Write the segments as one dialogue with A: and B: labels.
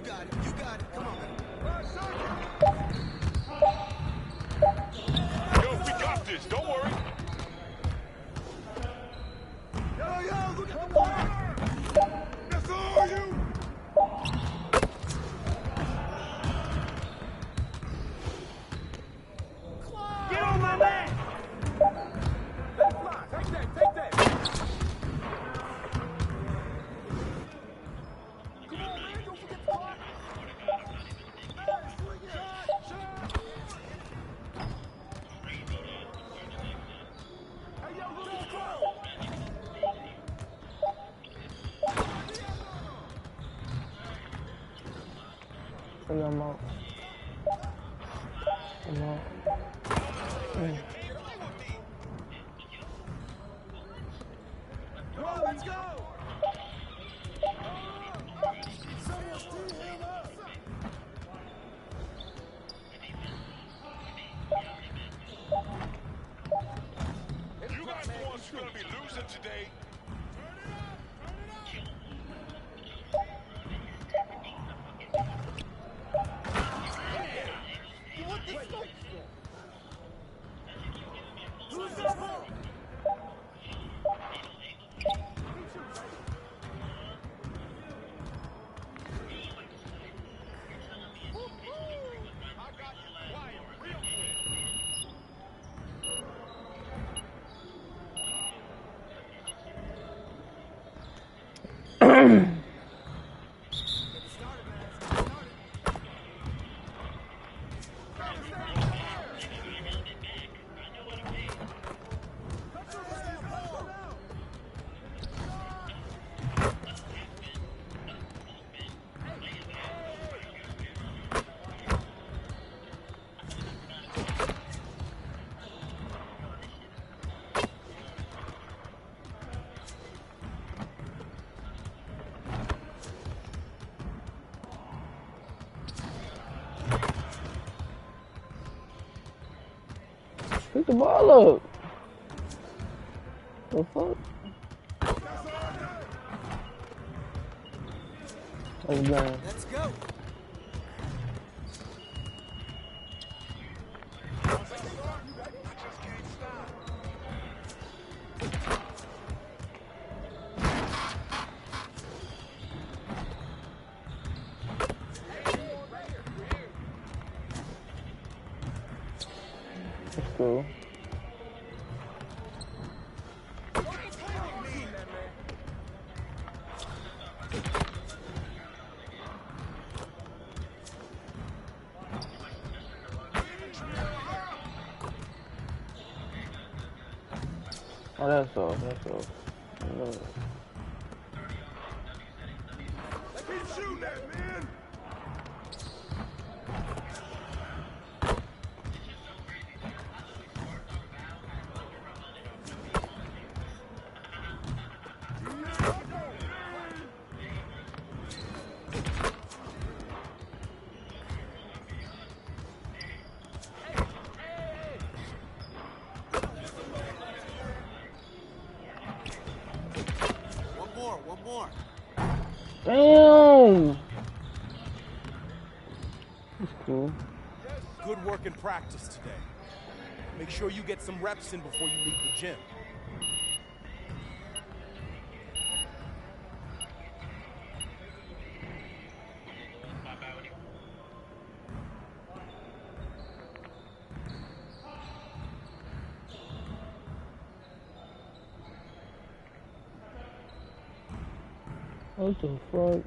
A: You got it. You got it. Come on, man.
B: Yo, we got this. Don't worry.
A: Yo, look at the water!
B: That's all you.
A: Get on my man! Let it fly. Take that. Come on, man. Don't forget the block. Hey, swing it. Shot. Hey, yo, look, go.
C: I'm out.
A: Come on, let's go. Someone tee him up.
B: You guys the ones who are gonna be losing today.
A: Who's this ball?
B: I got you quiet real quick.
C: Pick the ball up. The fuck? Let's go.
A: Let's go.
C: Let's go. Oh, that's all. No.
B: Keep shooting that, man.
A: One more.
C: Damn. That's cool.
D: Good work in practice today. Make sure you get some reps in before you leave the gym.
C: What the fuck?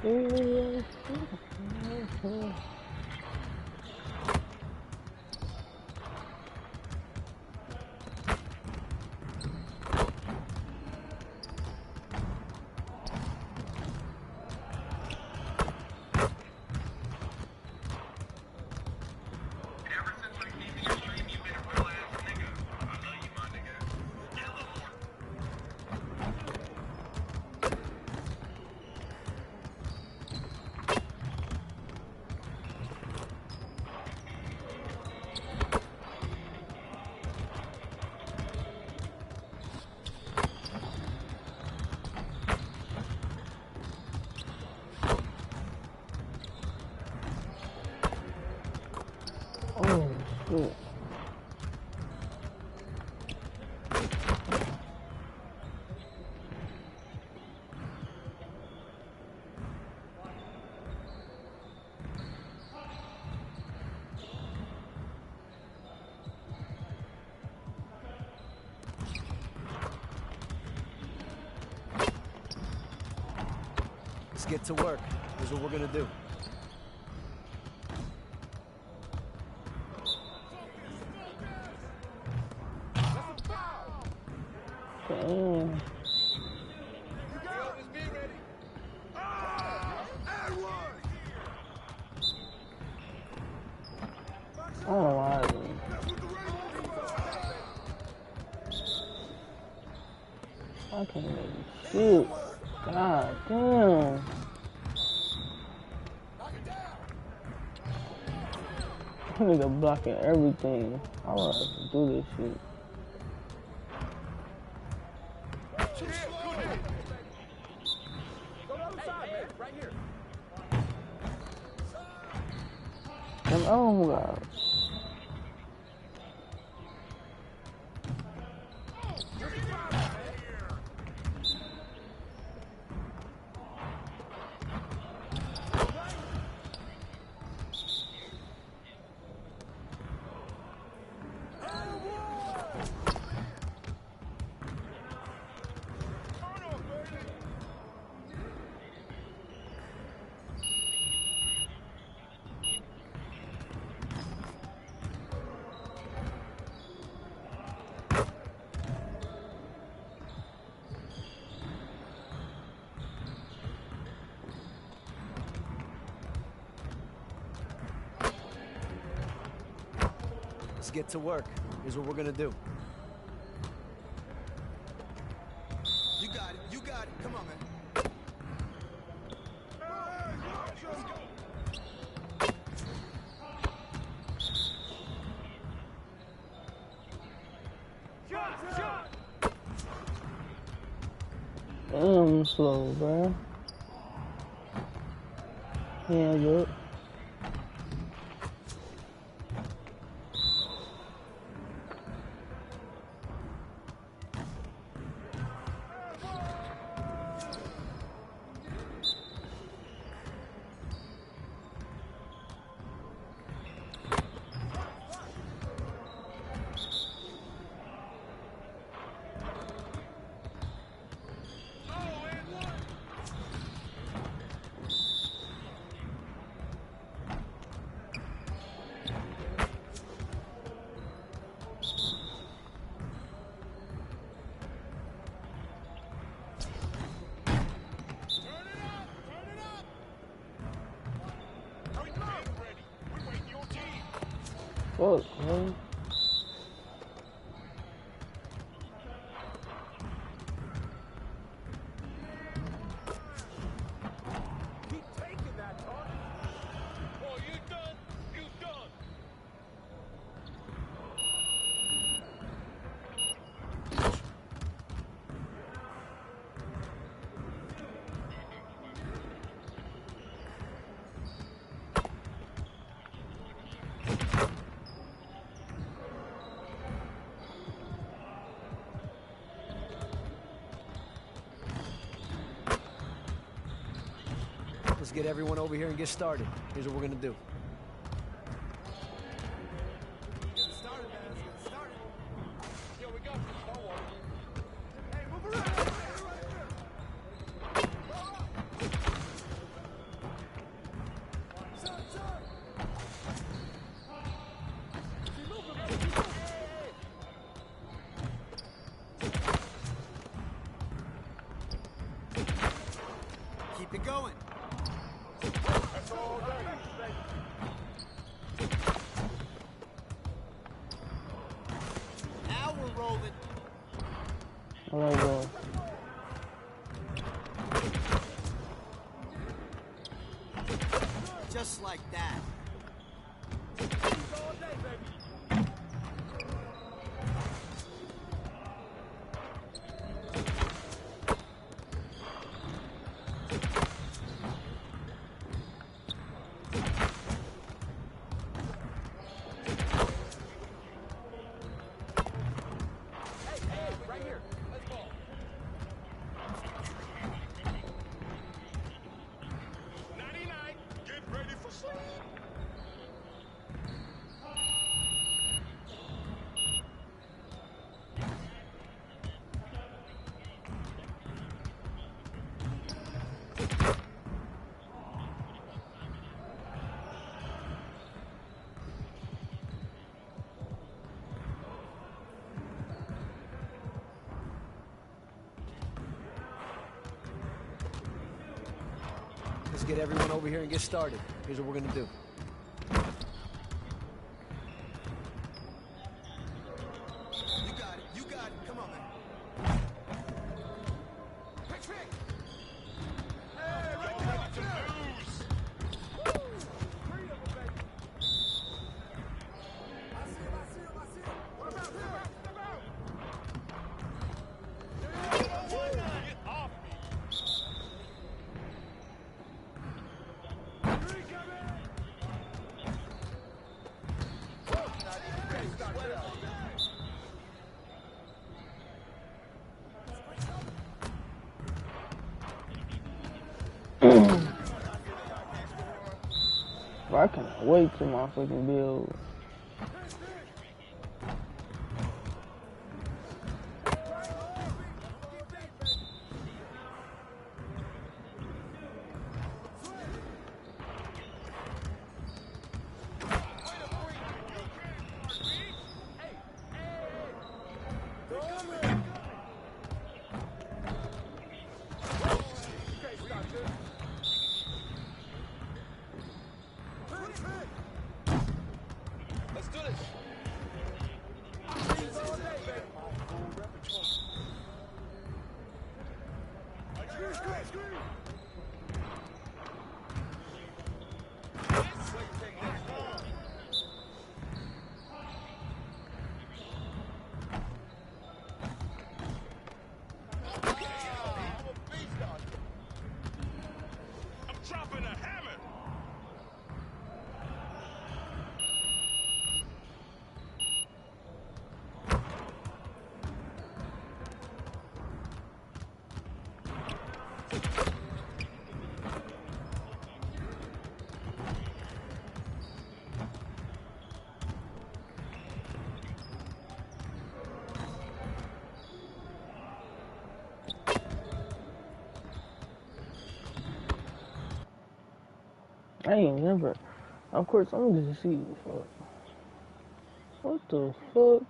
C: Oh, shit.
D: Let's get to work. Here's what we're gonna do.
C: Damn. I don't know why. I can't even shoot. God damn. I need to blocking everything. I want to do this shit. Them own guys.
D: Let's get to work. Here's what we're gonna do. You got it. You got it. Come on, man.
C: Damn slow, bro. Hands up. Fuck, man.
D: Keep taking that, Todd.
B: Oh, you done? You done?
D: Let's get everyone over here and get started. Here's what we're gonna do. Get it started, man. Let's get it started.
B: Yeah, we got this. Don't worry.
D: Hey, move around.
E: Get going.
B: That's all day.
E: Now we're rolling.
C: All right, bro.
E: Just like that.
D: Right here. Let's go.
B: 99. Get ready for sleep.
E: Let's get everyone over here and get started. Here's what we're gonna do. You got it. You got it. Come on, man.
B: Ready to lose. Get off me.
C: Bro, I cannot wait till my fucking build.
D: Let's do this.
B: I'm dropping a hammer.
C: I ain't never. Of course, I'm just see the fuck. What the fuck?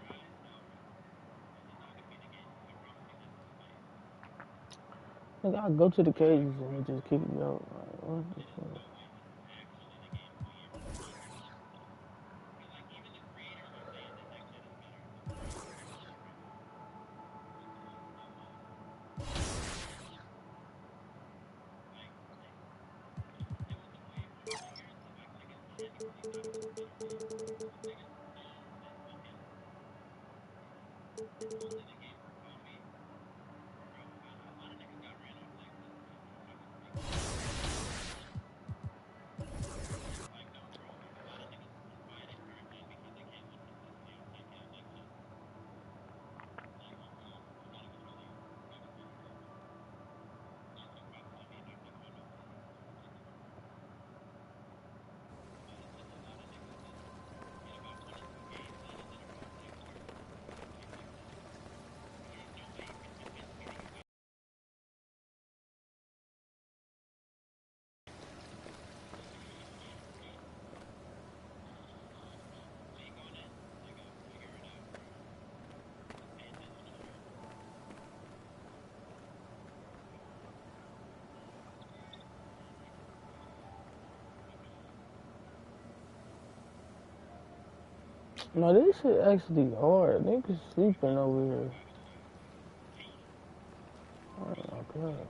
C: Like, I go to the cages and he just kick me out. Like, what the fuck? No, this shit actually hard. Niggas sleeping over here. Oh my god.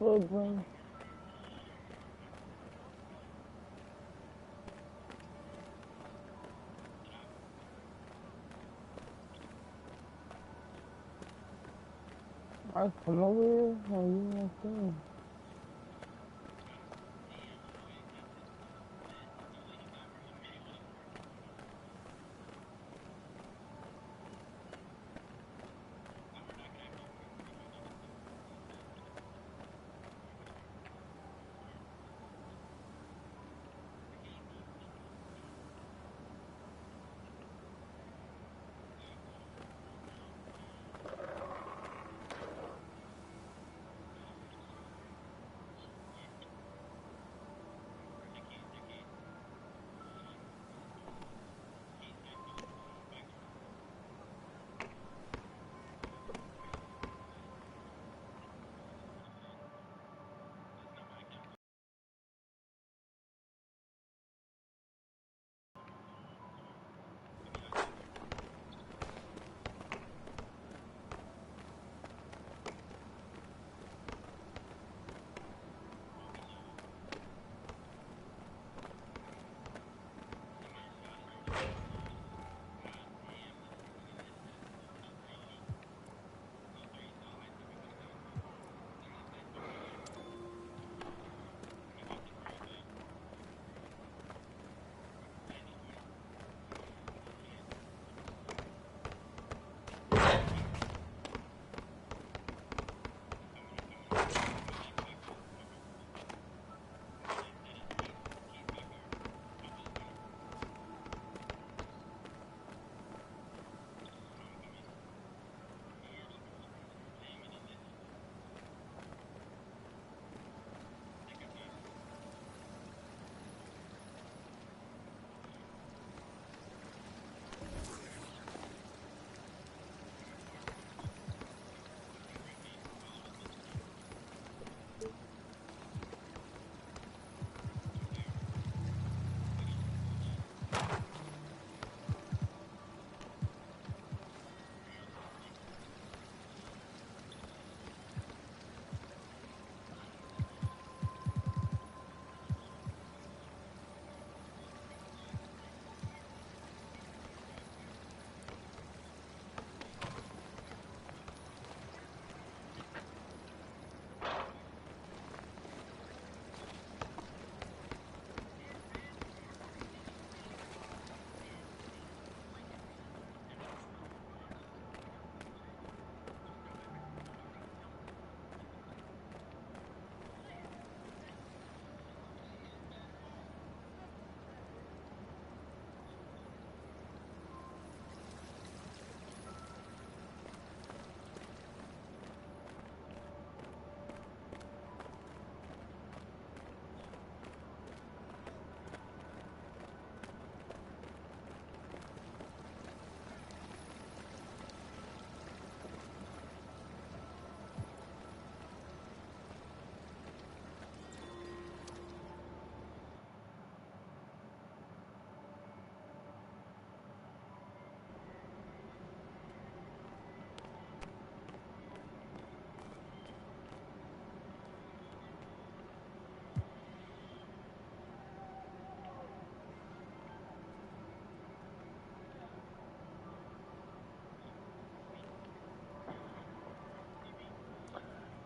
C: Fuck, bro. I come over here and you like that.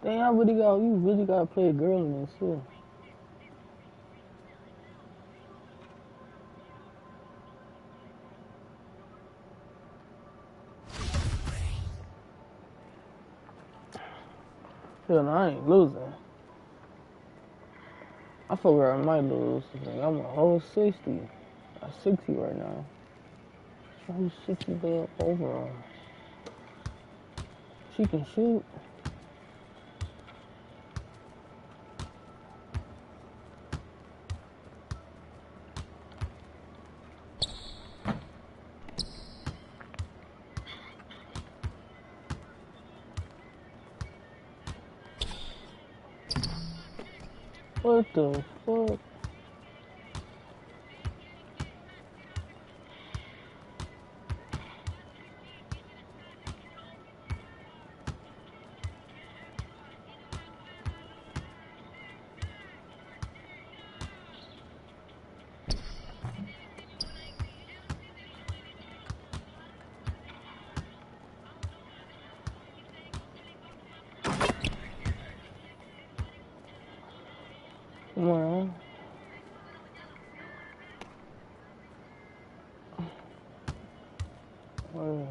C: Dang, you really gotta play a girl in this too. Hell, no, I ain't losing. I figure I might lose. Like, I'm a whole 60. I'm 60 right now. Who's 60 bad overall? She can shoot. What the fuck? Come on. Where?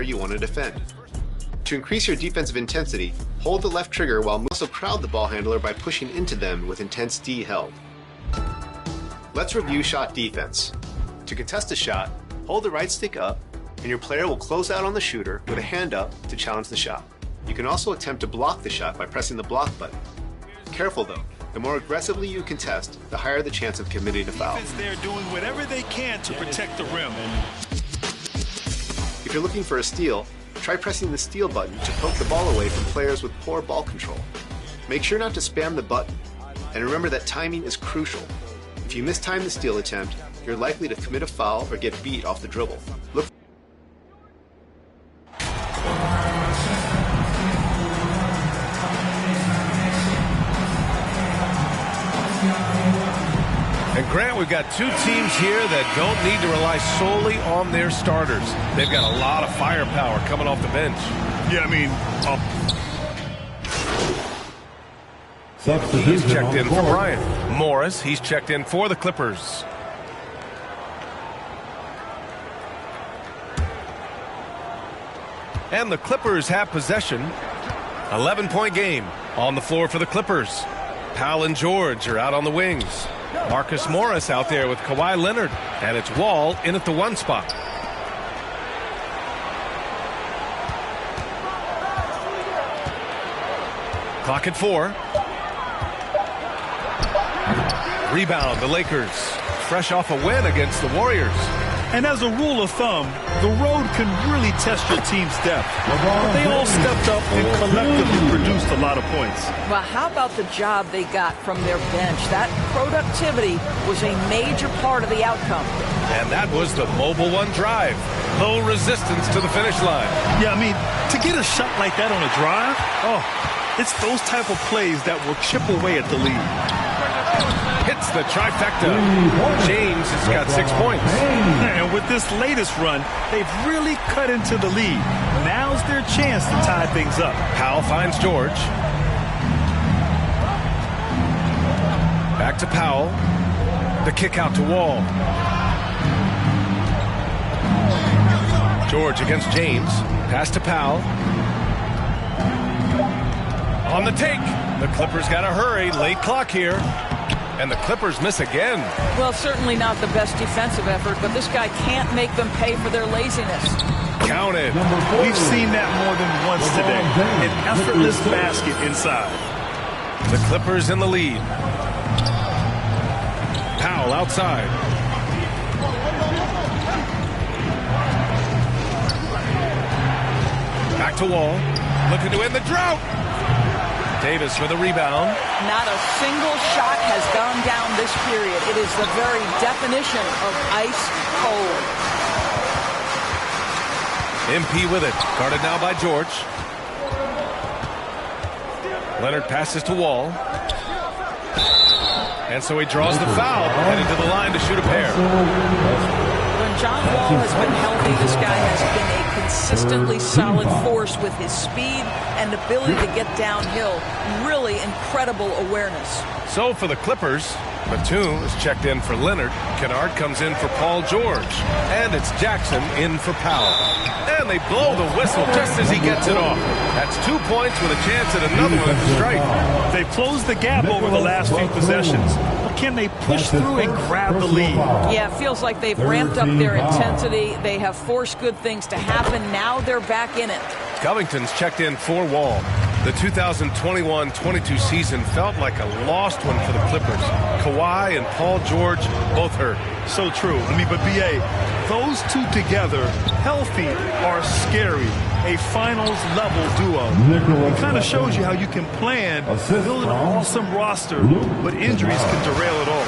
F: you want to defend. To increase your defensive intensity, hold the left trigger while also crowd the ball handler by pushing into them with intense D held. Let's review shot defense. To contest a shot, hold the right stick up, and your player will close out on the shooter with a hand up to challenge the shot. You can also attempt to block the shot by pressing the block button. Careful though, the more aggressively you contest, the higher the chance of committing a foul.
A: They're doing whatever they can to protect the rim.
F: If you're looking for a steal, try pressing the steal button to poke the ball away from players with poor ball control. Make sure not to spam the button, and remember that timing is crucial. If you mistime the steal attempt, you're likely to commit a foul or get beat off the dribble. Look.
G: And Grant, we've got two teams here that don't need to rely solely on their starters. They've got a lot of firepower coming off the bench.
A: Yeah, I mean,
G: He's checked in for Bryant. Morris, he's checked in for the Clippers. And the Clippers have possession. 11-point game on the floor for the Clippers. Powell and George are out on the wings. Marcus Morris out there with Kawhi Leonard. And it's Wall in at the 1 spot. Clock at 4. Rebound, the Lakers. Fresh off a win against the Warriors.
A: and as a rule of thumb, the road can really test your team's depth. But they all stepped up and collectively produced a lot of points.
H: Well, how about the job they got from their bench? That productivity was a major part of the outcome.
G: And that was the Mobile One drive. Low resistance to the finish line.
A: Yeah, I mean, to get a shot like that on a drive, it's those type of plays that will chip away at the lead.
G: Hits the trifecta. James has got 6 points.
A: And with this latest run, they've really cut into the lead. Now's their chance to tie things up.
G: Powell finds George. Back to Powell. The kick out to Wall. George against James. Pass to Powell. On the take. The Clippers got to hurry. Late clock here. And the Clippers miss again.
H: Well, certainly not the best defensive effort, but this guy can't make them pay for their laziness.
G: Counted.
A: We've seen that more than once today. An effortless basket inside.
G: The Clippers in the lead. Powell outside. Back to Wall. Looking to end the drought. Davis for the rebound.
H: Not a single shot has gone down this period. It is the very definition of ice cold.
G: MP with it. Guarded now by George. Leonard passes to Wall. And so he draws the foul. Headed to the line to shoot a pair.
H: When John Wall has been healthy, this guy has been a consistently solid force with his speed and ability to get downhill. Really incredible awareness.
G: So for the Clippers, Batum is checked in for Leonard. Kennard comes in for Paul George. And it's Jackson in for Powell. And they blow the whistle just as he gets it off. That's 2 points with a chance at another one at the strike.
A: They've closed the gap over the last few possessions. But can they push through and grab the lead?
H: Yeah, it feels like they've ramped up their intensity. They have forced good things to happen. Now they're back in it.
G: Covington's checked in for Wall. The 2021-22 season felt like a lost one for the Clippers. Kawhi and Paul George both hurt.
A: So true. I mean, but B.A., those two together, healthy, are scary. A finals-level duo. It kind of shows you how you can plan, build an awesome roster, but injuries can derail it all.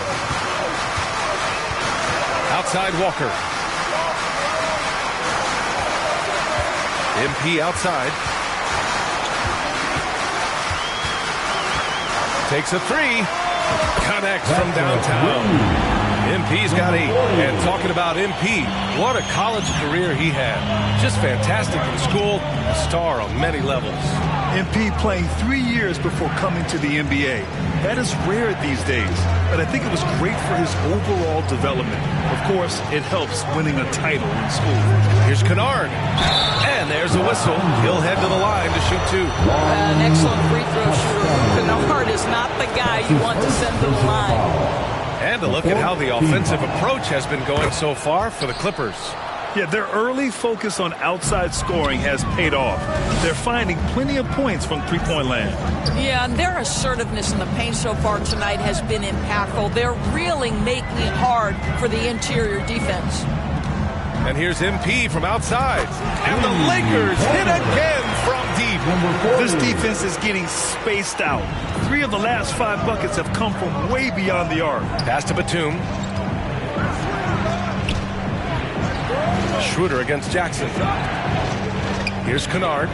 G: Outside Walker. MP outside. Takes a three. Connects from downtown. MP's got 8. And talking about MP, what a college career he had. Just fantastic in school, a star on many levels.
A: MP playing 3 years before coming to the NBA. That is rare these days, but I think it was great for his overall development. Of course, it helps winning a title in school.
G: Here's Kennard. And there's a whistle. He'll head to the line to shoot 2.
H: An excellent free throw shooter. Kennard is not the guy you want to send to the line.
G: And to look at how the offensive approach has been going so far for the Clippers.
A: Yeah, their early focus on outside scoring has paid off. They're finding plenty of points from three-point land.
H: Yeah, and their assertiveness in the paint so far tonight has been impactful. They're really making it hard for the interior defense.
G: And here's MP from outside. And the Lakers hit again from deep.
A: This defense is getting spaced out. 3 of the last 5 buckets have come from way beyond the arc.
G: Pass to Batum. Schroeder against Jackson. Here's Kennard.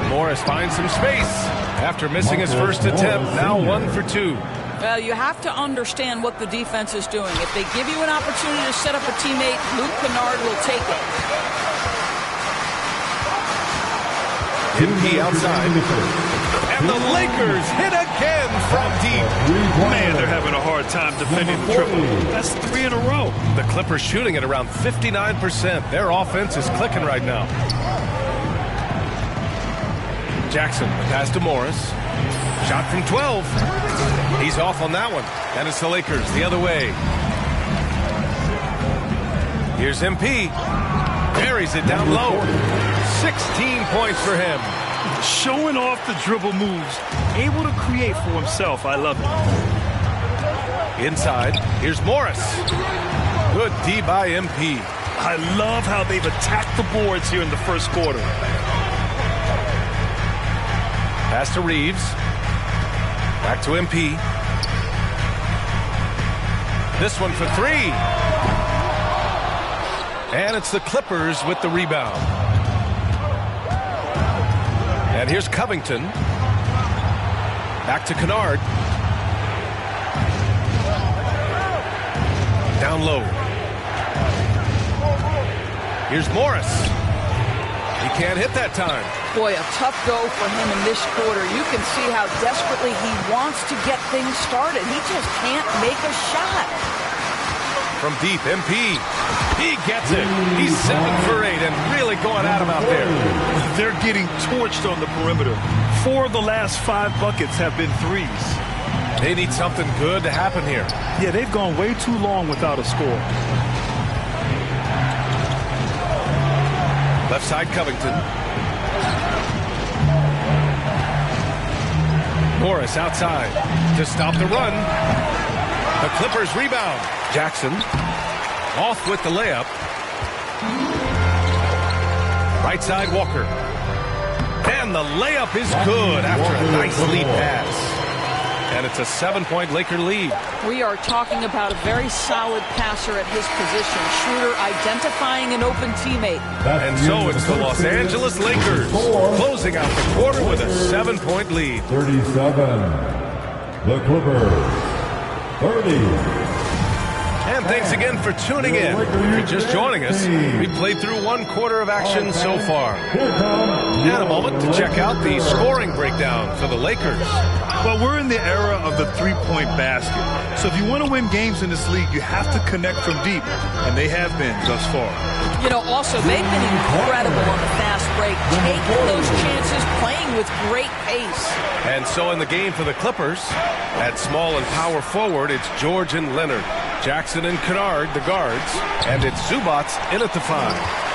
G: Morris finds some space. After missing his first attempt, now 1 for 2.
H: Well, you have to understand what the defense is doing. If they give you an opportunity to set up a teammate, Luke Kennard will take it.
G: MP outside. And the Lakers hit again from deep.
A: Man, they're having a hard time defending the triple. That's 3 in a row.
G: The Clippers shooting at around 59%. Their offense is clicking right now. Jackson, the pass to Morris. Shot from 12. He's off on that one. And it's the Lakers the other way. Here's MP. Buries it down low. 16 points for him.
A: Showing off the dribble moves. Able to create for himself. I love it.
G: Inside. Here's Morris. Good D by MP.
A: I love how they've attacked the boards here in the first quarter.
G: Pass to Reeves. Back to MP. This one for 3. And it's the Clippers with the rebound. And here's Covington. Back to Kennard. Down low. Here's Morris. He can't hit that time.
H: Boy, a tough go for him in this quarter. You can see how desperately he wants to get things started. He just can't make a shot.
G: From deep, MP. He gets it. He's 7 for 8 and really going at him out there.
A: They're getting torched on the perimeter. 4 of the last 5 buckets have been threes.
G: They need something good to happen here.
A: Yeah, they've gone way too long without a score.
G: Left side, Covington. Morris outside to stop the run. The Clippers rebound. Jackson off with the layup. Right side, Walker. And the layup is good after a nice lead pass. And it's a 7-point Laker lead.
H: We are talking about a very solid passer at his position. Schroeder identifying an open teammate.
G: And so it's the Los Angeles Lakers closing out the quarter with a 7-point lead.
I: 37. The Clippers. 30.
G: And thanks again for tuning in. If you're just joining us, we played through 1 quarter of action so far. And a moment to check out the scoring breakdown for the Lakers.
A: Well, we're in the era of the three-point basket. So if you want to win games in this league, you have to connect from deep. And they have been thus far.
H: You know, also, they've been incredible on the fast break, taking those chances, playing with great pace.
G: And so in the game for the Clippers, at small and power forward, it's George and Leonard. Jackson and Kennard, the guards, and it's Zubac in at the 5.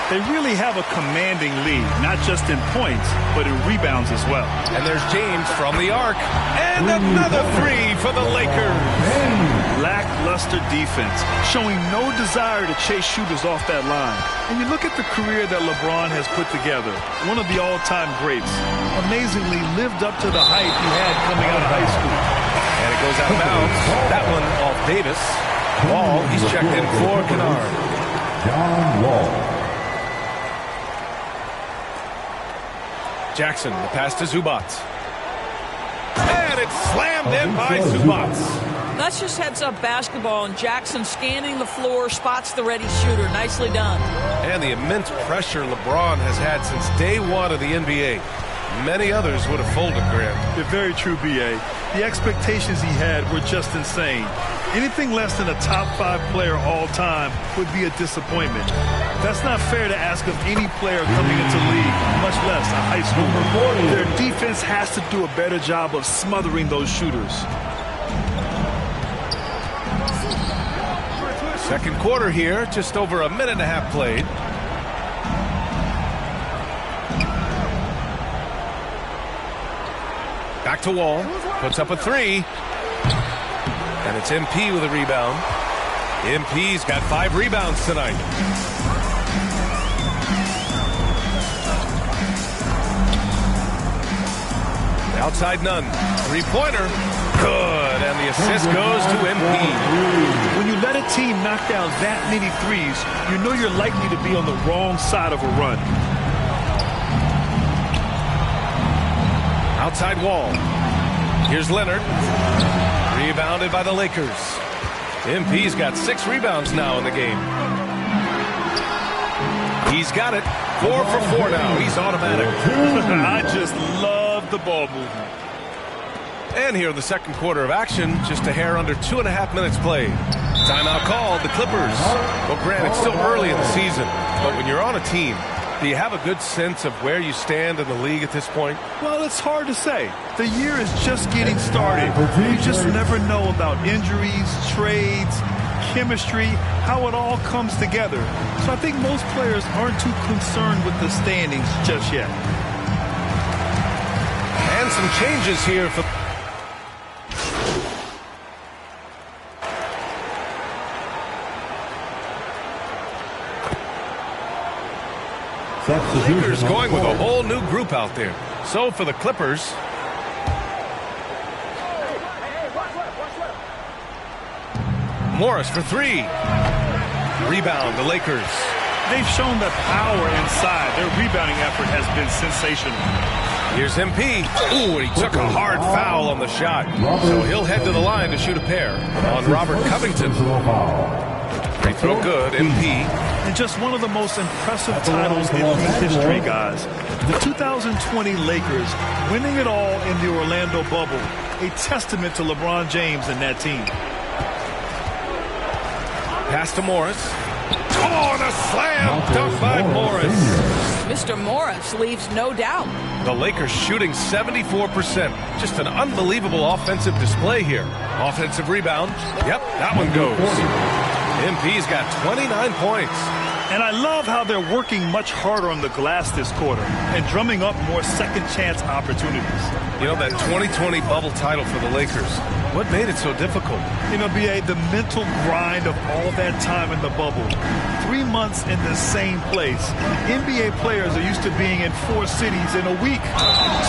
A: They really have a commanding lead, not just in points, but in rebounds as well.
G: And there's James from the arc. And another 3 for the Lakers.
A: Lackluster defense, showing no desire to chase shooters off that line. And you look at the career that LeBron has put together, one of the all-time greats. Amazingly lived up to the hype he had coming out of high school.
G: And it goes out of bounds. That one off Davis. Wall, he's checked in for Kennard.
I: John Wall.
G: Jackson, the pass to Zubac. And it's slammed Jammed in by Zubac.
H: That's just heads-up basketball, and Jackson scanning the floor, spots the ready shooter. Nicely done.
G: And the immense pressure LeBron has had since day one of the NBA. Many others would have folded, Grant.
A: You're very true, B.A. The expectations he had were just insane. Anything less than a top 5 player all time would be a disappointment. That's not fair to ask of any player coming into the league, much less a high schooler. Their defense has to do a better job of smothering those shooters.
G: Second quarter here, just over a minute and a half played. Back to Wall, puts up a 3. And it's MP with a rebound. MP's got 5 rebounds tonight. Outside none. 3-pointer. Good. And the assist goes to MP.
A: When you let a team knock down that many threes, you know you're likely to be on the wrong side of a run.
G: Outside Wall. Here's Leonard. Rebounded by the Lakers. MP's got 6 rebounds now in the game. He's got it. 4 for 4 now. He's automatic.
A: I just love the ball movement.
G: And here in the second quarter of action, just a hair under 2.5 minutes played. Timeout called, the Clippers. Well, Grant, it's still early in the season, but when you're on a team, do you have a good sense of where you stand in the league at this point?
A: Well, it's hard to say. The year is just getting started. You just never know about injuries, trades, chemistry, how it all comes together. So I think most players aren't too concerned with the standings just yet.
G: And some changes here for... Lakers going with a whole new group out there. So for the Clippers, Morris for 3. Rebound, the Lakers.
A: They've shown the power inside. Their rebounding effort has been sensational.
G: Here's MP. Ooh, and he took a hard foul on the shot. So he'll head to the line to shoot a pair on Robert Covington. Free throw good, MP.
A: And just one of the most impressive titles in league history, guys. The 2020 Lakers winning it all in the Orlando bubble. A testament to LeBron James and that team.
G: Pass to Morris. Oh, and a slam dunk by Morris.
H: Mr. Morris leaves no doubt.
G: The Lakers shooting 74%. Just an unbelievable offensive display here. Offensive rebound. Yep, that one goes. MP's got 29 points.
A: And I love how they're working much harder on the glass this quarter and drumming up more second chance opportunities.
G: You know, that 2020 bubble title for the Lakers, what made it so difficult?
A: You know, B.A., the mental grind of all that time in the bubble. 3 months in the same place. NBA players are used to being in 4 cities in a week.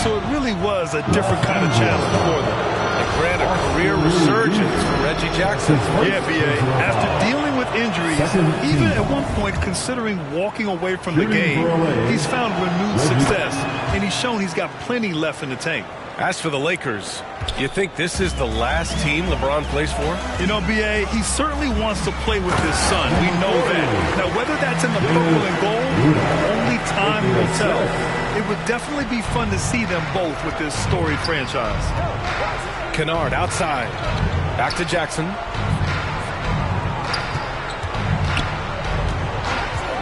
A: So it really was a different kind of challenge for them.
G: Grant, a career resurgence for Reggie Jackson.
A: Yeah, B.A. After dealing with injuries, even at one point considering walking away from the game, he's found renewed success, and he's shown he's got plenty left in the tank.
G: As for the Lakers, you think this is the last team LeBron plays for?
A: You know, B.A., he certainly wants to play with his son. We know that. Now, whether that's in the purple and gold, only time will tell. It would definitely be fun to see them both with this storied franchise.
G: Kennard outside. Back to Jackson.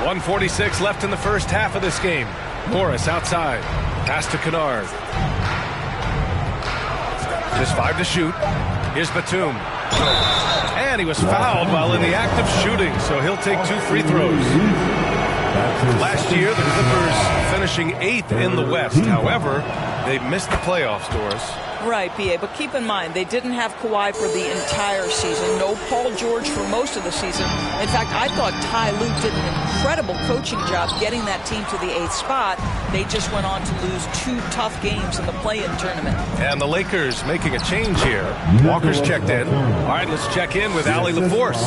G: 1:46 left in the first half of this game. Morris outside. Pass to Kennard. Just 5 to shoot. Here's Batum. And he was fouled while in the act of shooting, so he'll take 2 free throws. Last year, the Clippers finishing 8th in the West. However, they missed the playoffs, Doris.
H: Right, B.A., but keep in mind, they didn't have Kawhi for the entire season. No Paul George for most of the season. In fact, I thought Ty Lue did an incredible coaching job getting that team to the 8th spot. They just went on to lose 2 tough games in the play-in tournament.
G: And the Lakers making a change here. Walker's checked in. All right, let's check in with Allie LaForce.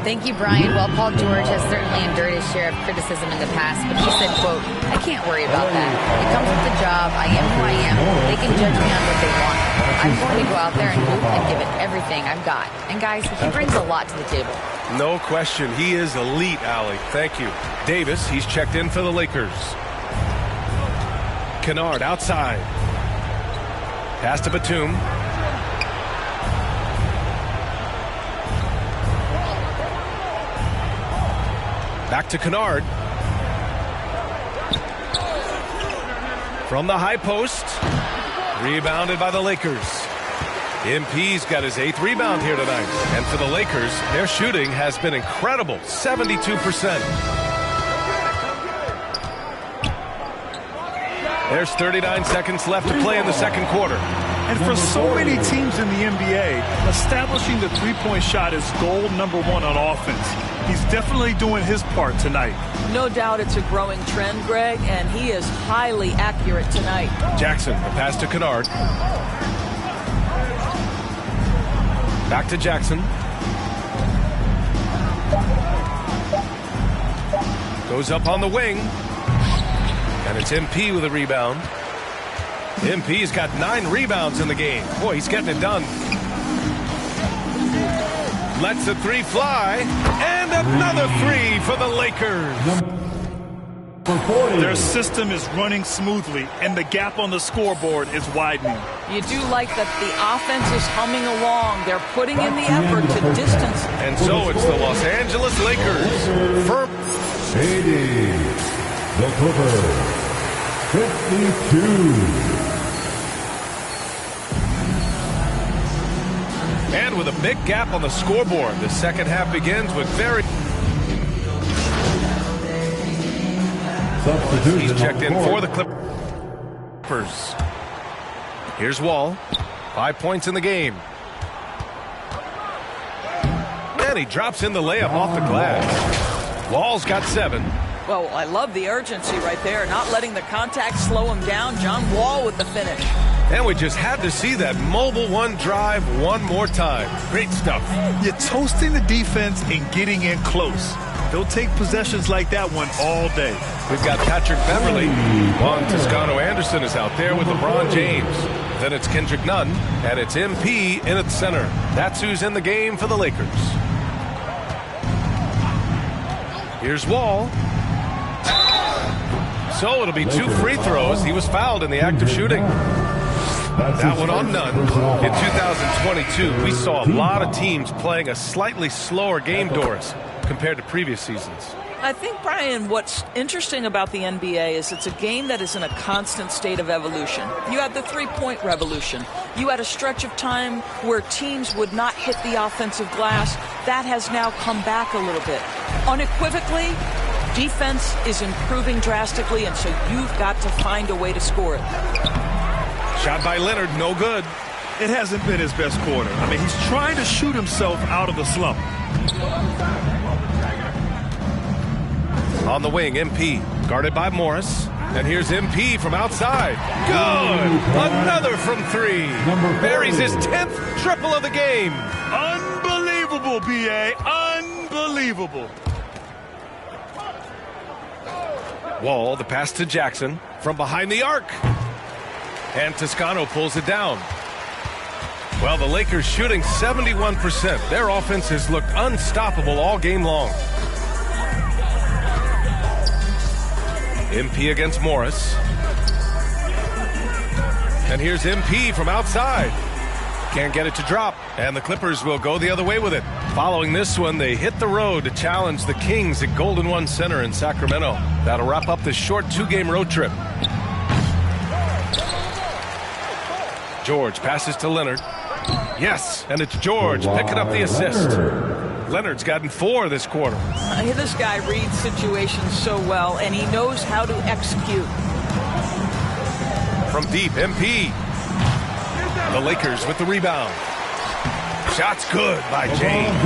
J: Thank you, Brian. Well, Paul George has certainly endured his share of criticism in the past, but he said, quote, "I can't worry about that. It comes with the job. I am who I am. They can judge me on what they want. I'm going to go out there and hoop and give it everything I've got. And guys, he brings a lot to the table.
G: No question. He is elite, Allie. Thank you. Davis, he's checked in for the Lakers. Kennard outside. Pass to Batum. Back to Kennard. From the high post. Rebounded by the Lakers. MP's got his 8th rebound here tonight. And for the Lakers, their shooting has been incredible, 72%. There's 39 seconds left to play in the second quarter.
A: And for so many teams in the NBA, establishing the three-point shot is goal number 1 on offense. He's definitely doing his part tonight.
H: No doubt it's a growing trend, Greg, and he is highly accurate tonight.
G: Jackson, the pass to Kennard. Back to Jackson. Goes up on the wing. And it's MP with a rebound. MP's got 9 rebounds in the game. Boy, he's getting it done. Lets the 3 fly. And another 3 for the Lakers.
A: Their system is running smoothly, and the gap on the scoreboard is widening.
H: You do like that the offense is humming along. They're putting in the effort to distance.
G: And so it's the Los Angeles Lakers. For
I: 80. The Clippers. 52.
G: And with a big gap on the scoreboard, the second half begins with very... He's checked in for the Clippers. Here's Wall. 5 points in the game. And he drops in the layup off the glass. Wall's got 7.
H: Well, I love the urgency right there, not letting the contact slow him down. John Wall with the finish.
G: And we just had to see that mobile one drive one more time. Great stuff.
A: You're toasting the defense and getting in close. They'll take possessions like that one all day.
G: We've got Patrick Beverly. Juan Toscano-Anderson is out there with LeBron James. Then it's Kendrick Nunn, and it's MP in at center. That's who's in the game for the Lakers. Here's Wall. So it'll be 2 free throws. He was fouled in the act of shooting. That one on Nunn. In 2022, we saw a lot of teams playing a slightly slower game, Doris, compared to previous seasons.
H: I think, Brian, what's interesting about the NBA is it's a game that is in a constant state of evolution. You had the three-point revolution. You had a stretch of time where teams would not hit the offensive glass. That has now come back a little bit. Unequivocally, defense is improving drastically, and so you've got to find a way to score it.
G: Shot by Leonard, no good.
A: It hasn't been his best quarter. I mean, he's trying to shoot himself out of the slump.
G: On the wing, MP, guarded by Morris. And here's MP from outside. Good! Another from 3. Buries his 10th triple of the game.
A: Unbelievable, B.A. Unbelievable.
G: Wall, the pass to Jackson from behind the arc. And Toscano pulls it down. Well, the Lakers shooting 71%. Their offense has looked unstoppable all game long. MP against Morris. And here's MP from outside. Can't get it to drop. And the Clippers will go the other way with it. Following this one, they hit the road to challenge the Kings at Golden One Center in Sacramento. That'll wrap up this short 2-game road trip. George passes to Leonard. Yes, and it's George picking up the assist. Leonard's gotten 4 this quarter.
H: This guy reads situations so well, and he knows how to execute.
G: From deep, MP. The Lakers with the rebound. Shot's good by James.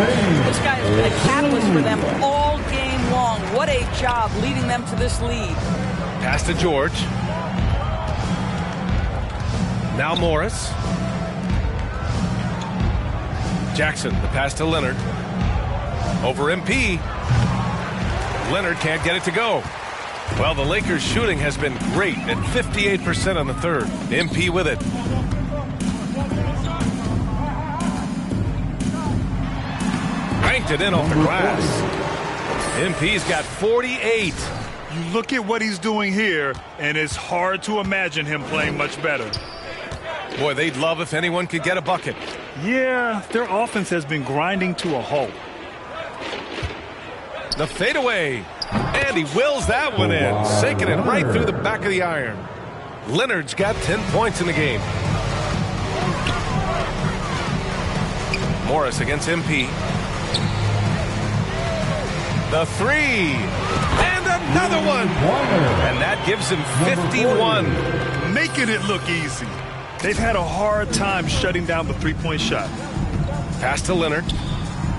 H: This guy has been a catalyst for them all game long. What a job leading them to this lead.
G: Pass to George. Now Morris. Jackson, the pass to Leonard. Over MP. Leonard can't get it to go. Well, the Lakers' shooting has been great at 58% on the third. MP with it. banked it in off the glass. MP's got 48.
A: You look at what he's doing here, and it's hard to imagine him playing much better.
G: Boy, they'd love if anyone could get a bucket.
A: Yeah, their offense has been grinding to a halt.
G: The fadeaway. And he wills that one in, sinking it right through the back of the iron. Leonard's got 10 points in the game. Morris against MP. The three. And another one. And that gives him 51.
A: Making it look easy. They've had a hard time shutting down the three-point shot.
G: Pass to Leonard.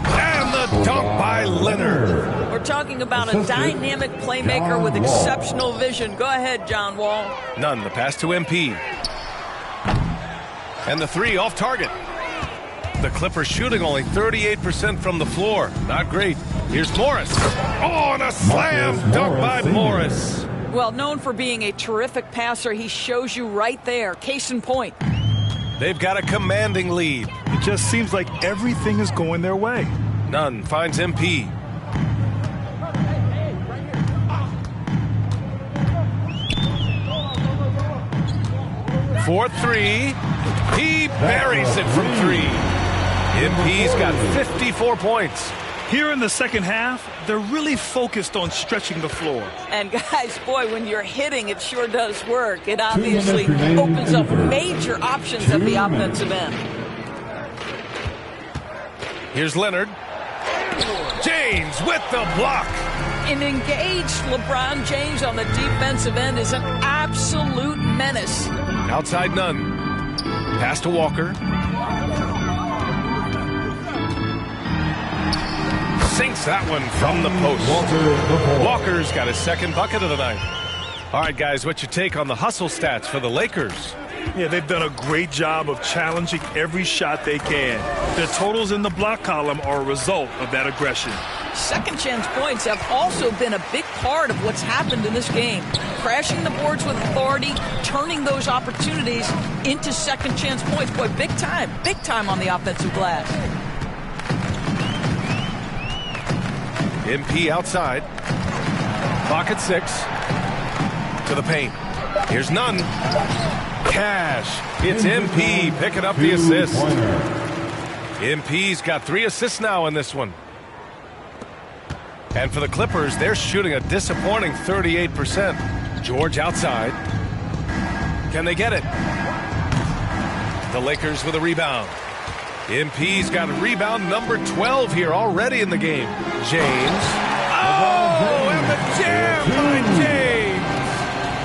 G: And the dunk by Leonard.
H: We're talking about a dynamic playmaker with exceptional vision. Go ahead, John Wall.
G: Nunn, the pass to MP. And the three off target. The Clippers shooting only 38% from the floor. Not great. Here's Morris. Oh, and a slam dunk by Morris.
H: Well, known for being a terrific passer, he shows you right there. Case in point.
G: They've got a commanding lead.
A: It just seems like everything is going their way.
G: Nunn finds MP. For three. He buries it from three. MP's got 54 points.
A: Here in the second half, they're really focused on stretching the floor.
H: And guys, boy, when you're hitting, it sure does work. It obviously opens up major options at the offensive end.
G: Here's Leonard. James with the block.
H: An engaged LeBron James on the defensive end is an absolute menace.
G: Outside Nunn. Pass to Walker. Sinks that one from the post. Walker's got his second bucket of the night. All right, guys, what's your take on the hustle stats for the Lakers?
A: Yeah, they've done a great job of challenging every shot they can. Their totals in the block column are a result of that aggression.
H: Second chance points have also been a big part of what's happened in this game. Crashing the boards with authority, turning those opportunities into second chance points. Boy, big time on the offensive glass.
G: MP outside. Clock at 6. To the paint. Here's Nunn. Cash. It's MP picking up the assist. MP's got 3 assists now in this one. And for the Clippers, they're shooting a disappointing 38%. George outside. Can they get it? The Lakers with a rebound. MP's got a rebound number 12 here already in the game. James. Oh, and the jam by James.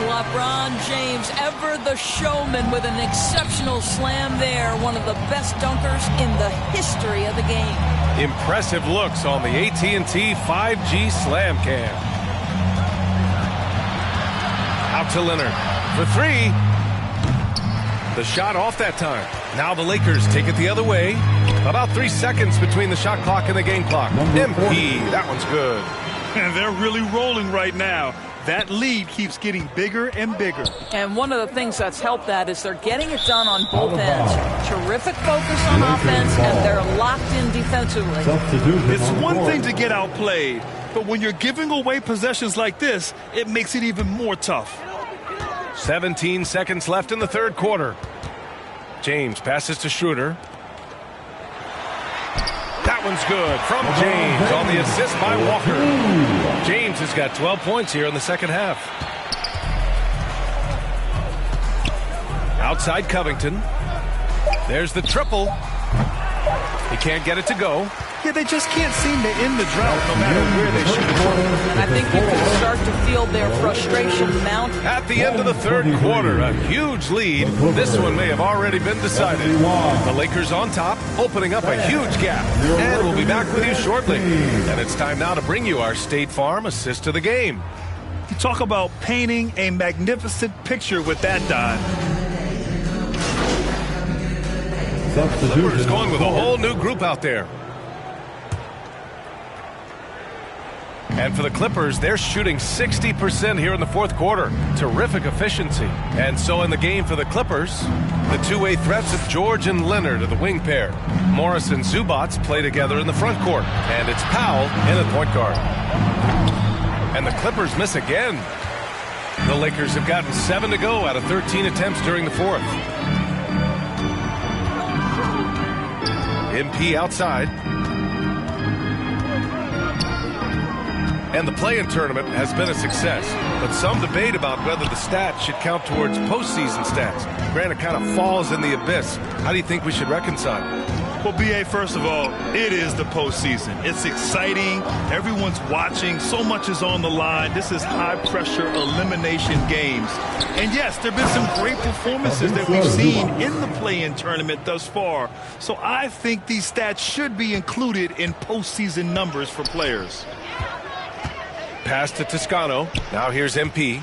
H: LeBron James, ever the showman with an exceptional slam there. One of the best dunkers in the history of the game.
G: Impressive looks on the AT&T 5G Slam Cam. Out to Leonard for 3. The shot off that time. Now the Lakers take it the other way. About 3 seconds between the shot clock and the game clock. MP, that one's good.
A: And they're really rolling right now. That lead keeps getting bigger and bigger.
H: And one of the things that's helped that is they're getting it done on both ends. Terrific focus on offense, and they're locked in defensively.
A: It's one thing to get outplayed, but when you're giving away possessions like this, it makes it even more tough.
G: 17 seconds left in the third quarter. James passes to Schroeder. That one's good from James on the assist by Walker. James has got 12 points here in the second half. Outside Covington. There's the triple. He can't get it to go.
A: Yeah, they just can't seem to end the drought no matter where they shoot.
H: And I think you can start to feel their frustration mount.
G: At the end of the third quarter, a huge lead. This one may have already been decided. The Lakers on top, opening up a huge gap. And we'll be back with you shortly. And it's time now to bring you our State Farm assist to the game.
A: You talk about painting a magnificent picture with that dive.
G: Clippers going with a whole new group out there. And for the Clippers, they're shooting 60% here in the fourth quarter. Terrific efficiency. And so in the game for the Clippers, the two-way threats of George and Leonard are the wing pair. Morris and Zubac play together in the front court. And it's Powell in at point guard. And the Clippers miss again. The Lakers have gotten 7 to go out of 13 attempts during the fourth. MP outside. And the play-in tournament has been a success, but some debate about whether the stats should count towards postseason stats. Granted, it kind of falls in the abyss. How do you think we should reconcile?
A: Well, B.A., first of all, it is the postseason. It's exciting. Everyone's watching. So much is on the line. This is high-pressure elimination games. And, yes, there have been some great performances that we've seen in the play-in tournament thus far. So I think these stats should be included in postseason numbers for players.
G: Pass to Toscano. Now here's MP.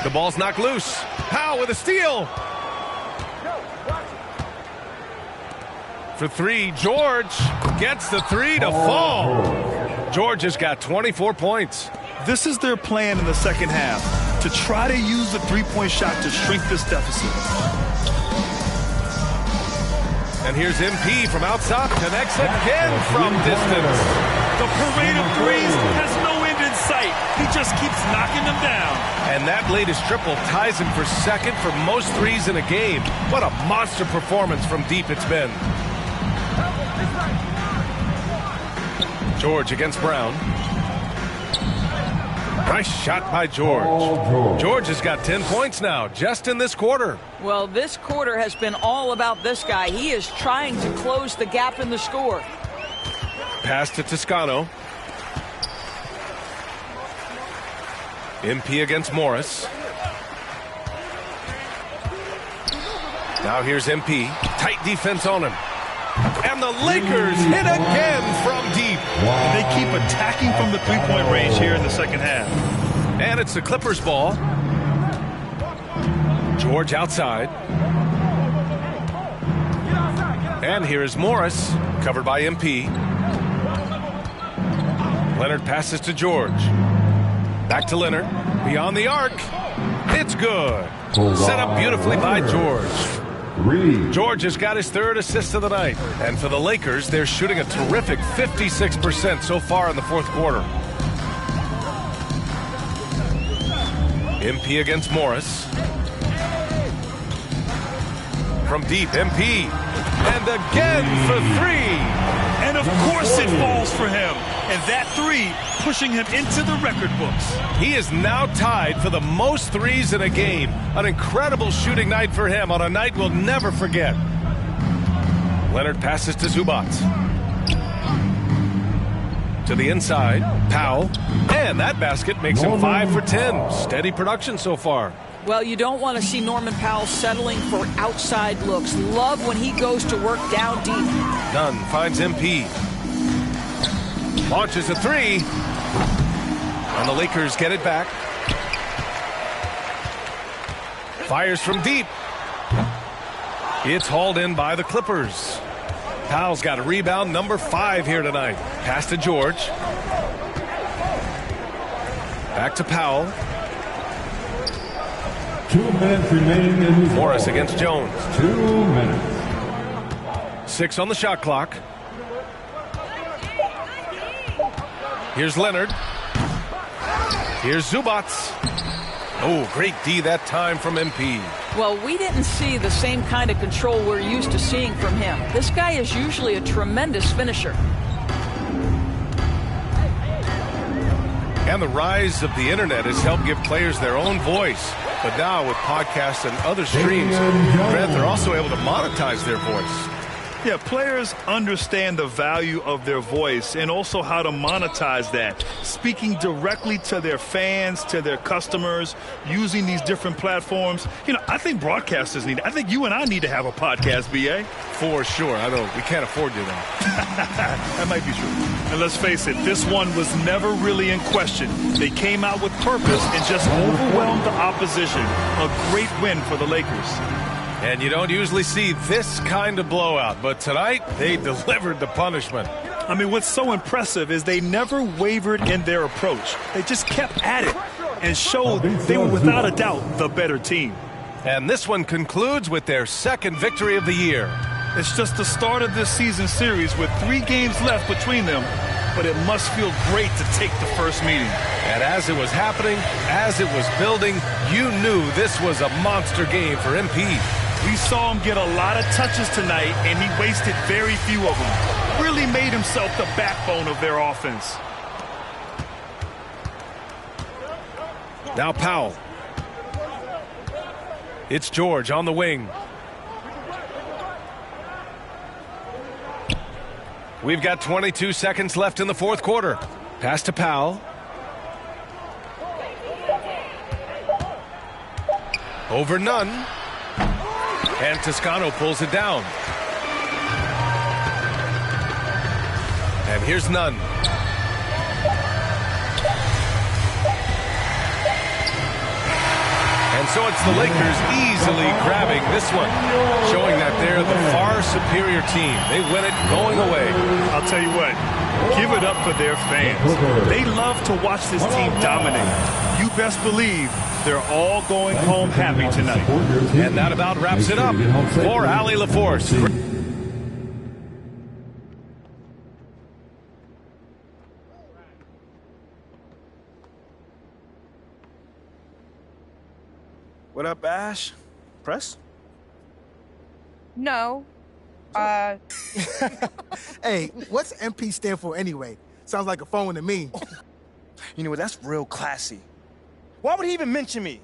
G: The ball's knocked loose. Powell with a steal. For three, George gets the three to fall. George has got 24 points.
A: This is their plan in the second half, to try to use the three-point shot to shrink this deficit.
G: And here's MP from outside. Connects again from distance.
A: The parade of threes has no end in sight. He just keeps knocking them down.
G: And that latest triple ties him for second for most threes in a game. What a monster performance from deep it's been. George against Brown. Nice shot by George. George has got 10 points now, just in this quarter.
H: Well, this quarter has been all about this guy. He is trying to close the gap in the score.
G: Pass to Toscano. MP against Morris. Now here's MP. Tight defense on him. And the Lakers hit again from deep.
A: They keep attacking from the three-point range here in the second half.
G: And it's the Clippers' ball. George outside. And here is Morris, covered by MP. Leonard passes to George. Back to Leonard. Beyond the arc. It's good. Set up beautifully by George. George has got his third assist of the night. And for the Lakers, they're shooting a terrific 56% so far in the fourth quarter. MP against Morris. From deep, MP. And again for three.
A: And of course it falls for him. And that three pushing him into the record books.
G: He is now tied for the most threes in a game. An incredible shooting night for him on a night we'll never forget. Leonard passes to Zubac. To the inside, Powell. And that basket makes him 5 for 10. Steady production so far.
H: Well, you don't want to see Norman Powell settling for outside looks. Love when he goes to work down deep.
G: Dunn finds MP. Launches a three. And the Lakers get it back. Fires from deep. It's hauled in by the Clippers. Powell's got a rebound, number 5 here tonight. Pass to George. Back to Powell.
I: 2 minutes remaining in this
G: Morris
I: ball.
G: against Jones.
I: 2 minutes.
G: 6 on the shot clock. Here's Leonard. Here's Zubac. Oh, great D that time from MP.
H: Well, we didn't see the same kind of control we're used to seeing from him. This guy is usually a tremendous finisher.
G: And the rise of the internet has helped give players their own voice. But now with podcasts and other streams, Grant, they're also able to monetize their voice.
A: Yeah, players understand the value of their voice and also how to monetize that. Speaking directly to their fans, to their customers, using these different platforms. You know, I think broadcasters need, I think you and I need to have a podcast, B.A.
G: For sure. I know we can't afford you, though.
A: That might be true. And let's face it, this one was never really in question. They came out with purpose and just overwhelmed the opposition. A great win for the Lakers.
G: And you don't usually see this kind of blowout, but tonight they delivered the punishment.
A: I mean, what's so impressive is they never wavered in their approach. They just kept at it and showed they were without a doubt the better team.
G: And this one concludes with their second victory of the year.
A: It's just the start of this season series with 3 games left between them, but it must feel great to take the first meeting.
G: And as it was happening, as it was building, you knew this was a monster game for MP.
A: We saw him get a lot of touches tonight, and he wasted very few of them. Really made himself the backbone of their offense.
G: Now Powell. It's George on the wing. We've got 22 seconds left in the fourth quarter. Pass to Powell. Over Nunn. And Toscano pulls it down. And here's Nunn. And so it's the Lakers easily grabbing this one, showing that they're the far superior team. They win it going away.
A: I'll tell you what, give it up for their fans. They love to watch this team dominate. You best believe they're all going home happy tonight.
G: And that about wraps it up for Allie LaForce.
K: What up, Ash? Press?
L: No.
M: Hey, what's MP stand for anyway? Sounds like a phone to me.
K: You know what? That's real classy. Why would he even mention me?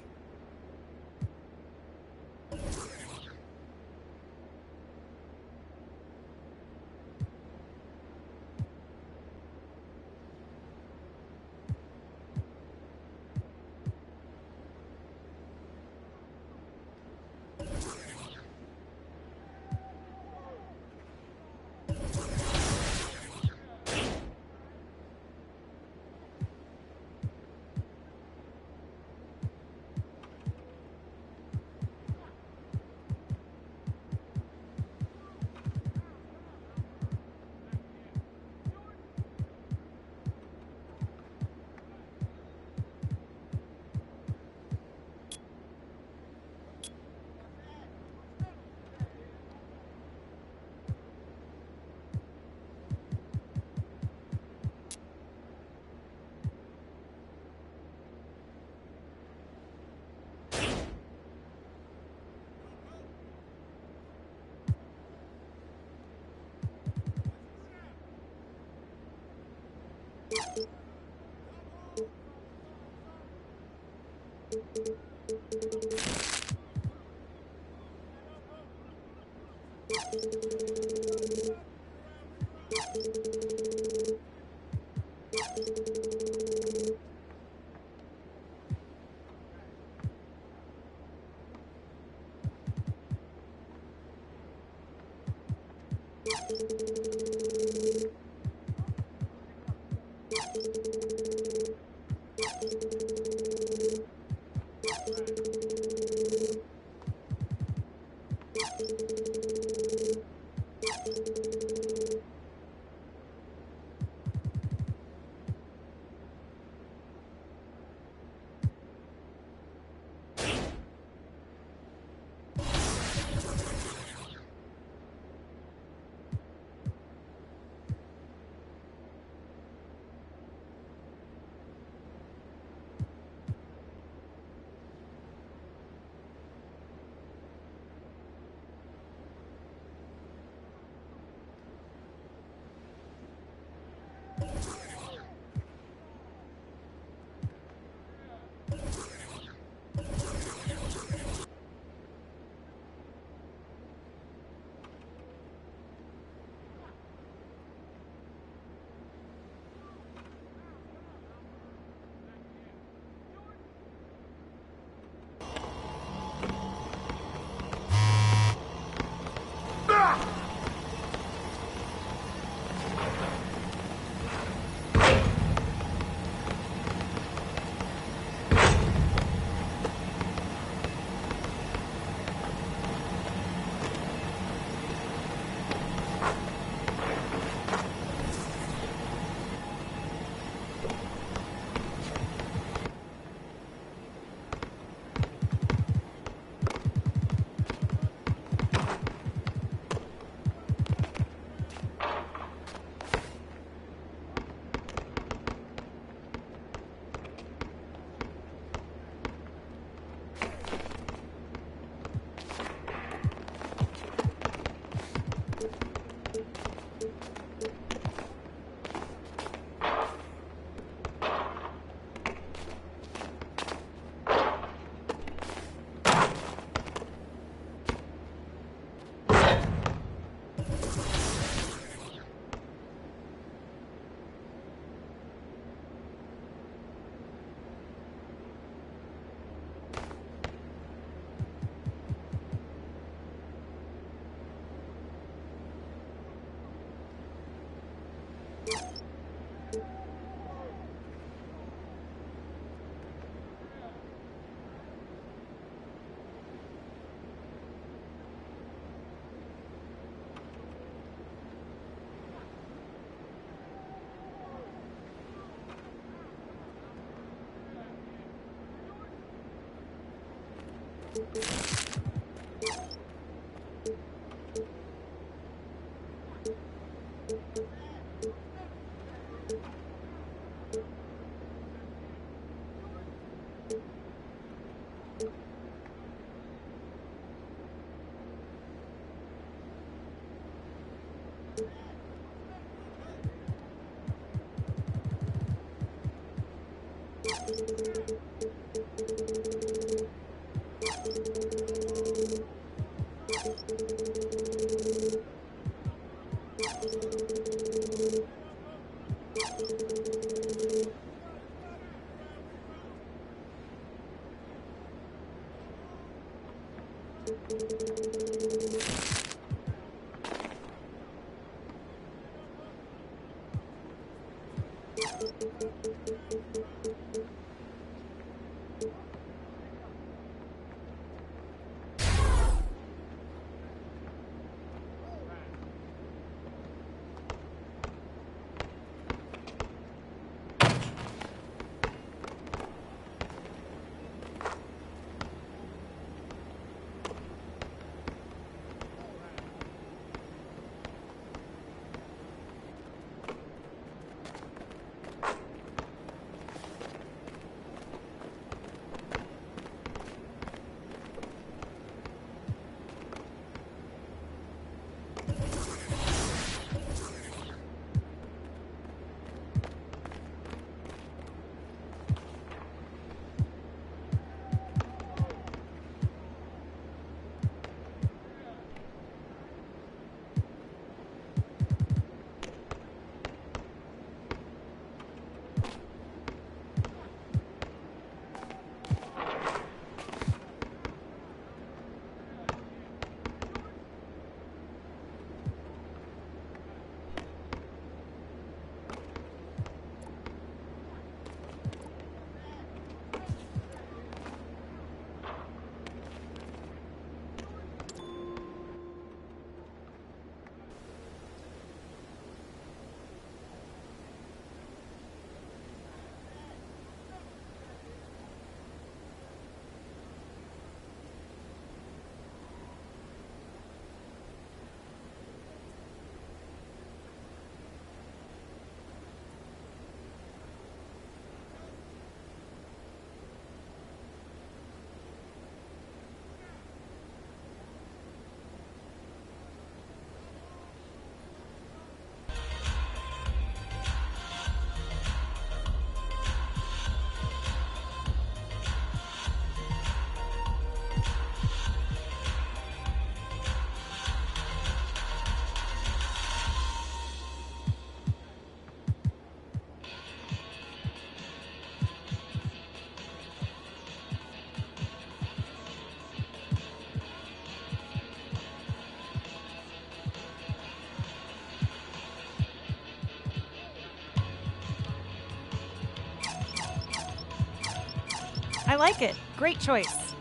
L: I like it. Great choice.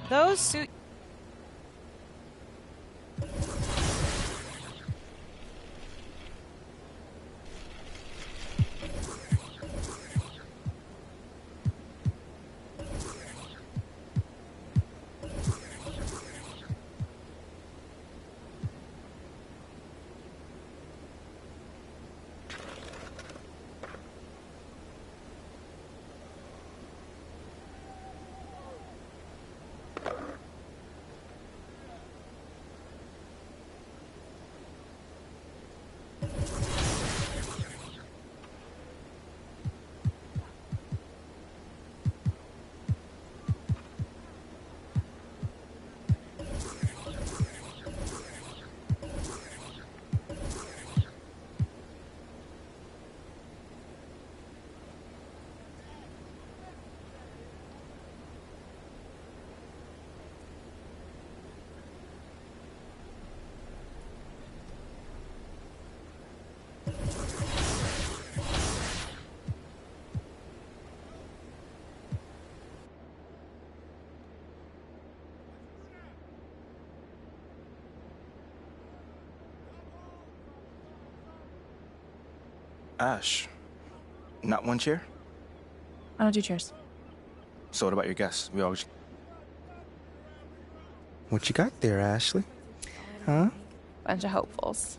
L: Those suit.
K: Ash, not one chair?
L: I don't do cheers.
K: So what about your guests? We always...
N: What you got there, Ashley? Huh?
L: Bunch of hopefuls.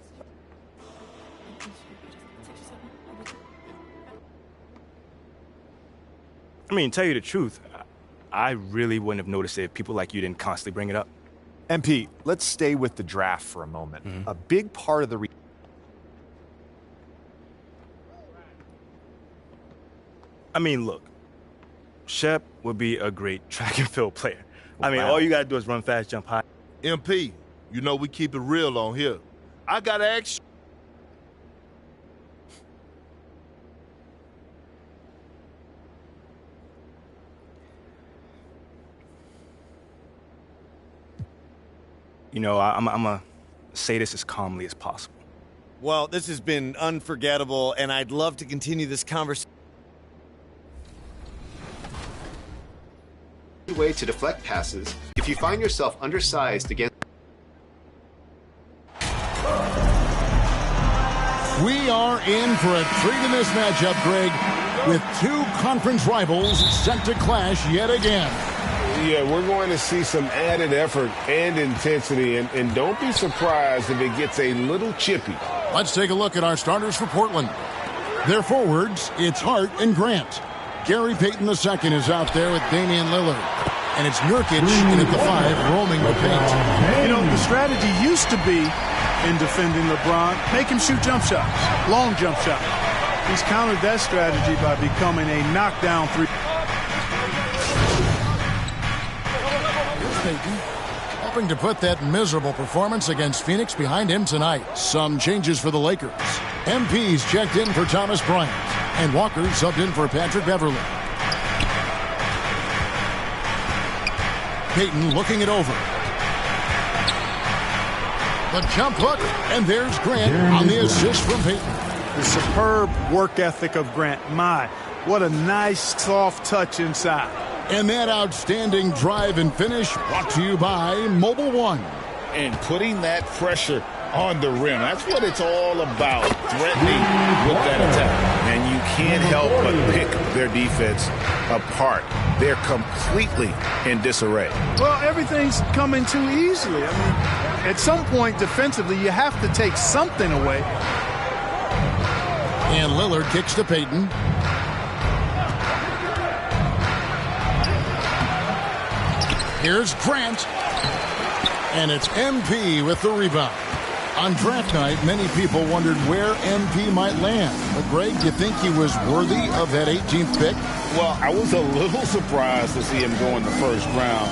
K: I mean, tell you the truth, I really wouldn't have noticed it if people like you didn't constantly bring it up.
O: MP, let's stay with the draft for a moment. A big part of the
K: I mean, look, Shep would be a great track and field player. I mean, all you gotta do is run fast, jump high.
B: MP, you know we keep it real on here. I gotta ask you.
K: You know, I'm gonna say this as calmly as possible.
P: Well, this has been unforgettable, and I'd love to continue this conversation.
F: Way to deflect passes if you find yourself undersized against.
Q: We are in for a treat in this matchup, Greg, with two conference rivals set to clash yet again.
R: Yeah, we're going to see some added effort and intensity, and don't be surprised if it gets a little chippy.
Q: Let's take a look at our starters for Portland. Their forwards, it's Hart and Grant. Gary Payton II is out there with Damian Lillard. And it's Nurkic in at the 5, roaming the paint.
A: You know, the strategy used to be in defending LeBron, make him shoot jump shots, long jump shots. He's countered that strategy by becoming a knockdown three.
Q: Payton, hoping to put that miserable performance against Phoenix behind him tonight. Some changes for the Lakers. MP's checked in for Thomas Bryant, and Walker subbed in for Patrick Beverley. Payton looking it over. The jump hook, and there's Grant on the assist from Payton.
A: The superb work ethic of Grant. My, what a nice, soft touch inside.
Q: And that outstanding drive and finish brought to you by Mobile One.
R: And putting that pressure on the rim. That's what it's all about, threatening with that attack. And you can't help but pick their defense apart. They're completely in disarray.
A: Well, everything's coming too easily. I mean, at some point defensively, you have to take something away.
Q: And Lillard kicks to Payton. Here's Grant. And it's MP with the rebound. On draft night, many people wondered where MP might land. But, Greg, do you think he was worthy of that 18th pick?
R: Well, I was a little surprised to see him go in the first round.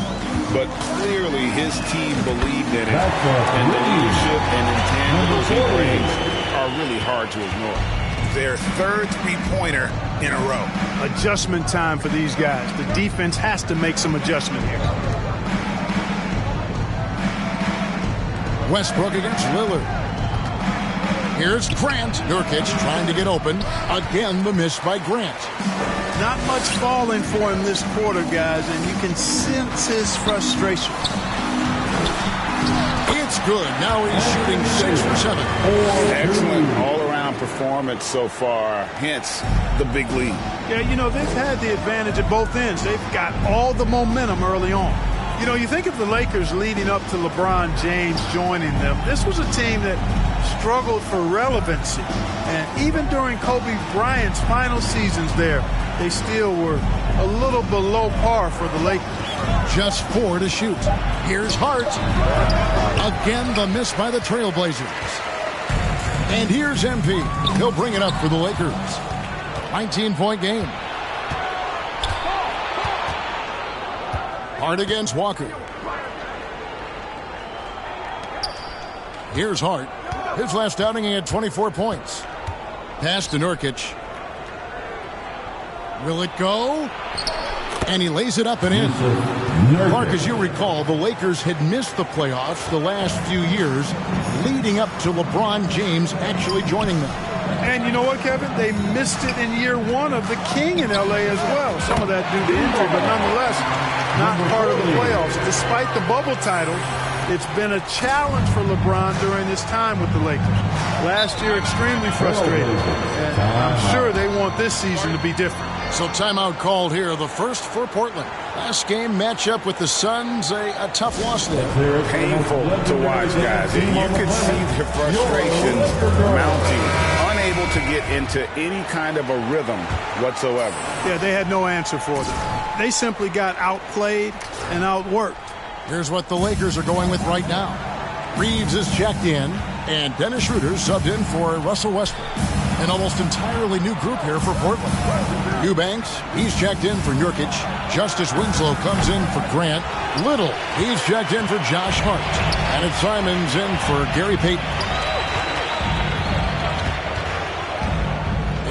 R: But clearly his team believed in it. And the leadership and intangibles he brings are really hard to ignore. Their third three-pointer in a row.
A: Adjustment time for these guys. The defense has to make some adjustment here.
Q: Westbrook against Lillard. Here's Grant. Nurkic trying to get open. Again, the miss by Grant.
A: Not much falling for him this quarter, guys, and you can sense his frustration.
Q: It's good. Now he's shooting 6 for 7.
R: Excellent all-around performance so far, hence the big lead.
A: Yeah, you know, they've had the advantage at both ends. They've got all the momentum early on. You know, you think of the Lakers leading up to LeBron James joining them. This was a team that struggled for relevancy. And even during Kobe Bryant's final seasons there, they still were a little below par for the Lakers.
Q: Just 4 to shoot. Here's Hart. Again, the miss by the Trailblazers. And here's MP. He'll bring it up for the Lakers. 19-point game. Hart against Walker. Here's Hart. His last outing, he had 24 points. Pass to Nurkic. Will it go? And he lays it up and in. Mark, as you recall, the Lakers had missed the playoffs the last few years, leading up to LeBron James actually joining them.
A: And you know what, Kevin? They missed it in year 1 of the King in L.A. as well. Some of that due to injury, but nonetheless, not part of the playoffs. Despite the bubble title, It's been a challenge for LeBron during his time with the Lakers. Last year, extremely frustrating. And I'm sure they want this season to be different.
Q: So timeout called here, the first for Portland. Last game matchup with the Suns, a tough loss there.
R: Painful to watch, guys. You could see the frustration mounting, unable to get into any kind of a rhythm whatsoever.
A: Yeah, they had no answer for them. They simply got outplayed and outworked.
Q: Here's what the Lakers are going with right now. Reeves is checked in, and Dennis Schroeder subbed in for Russell Westbrook. An almost entirely new group here for Portland. Eubanks, he's checked in for Nurkic. Justice Winslow comes in for Grant. Little, he's checked in for Josh Hart. And it's Simons in for Gary Payton.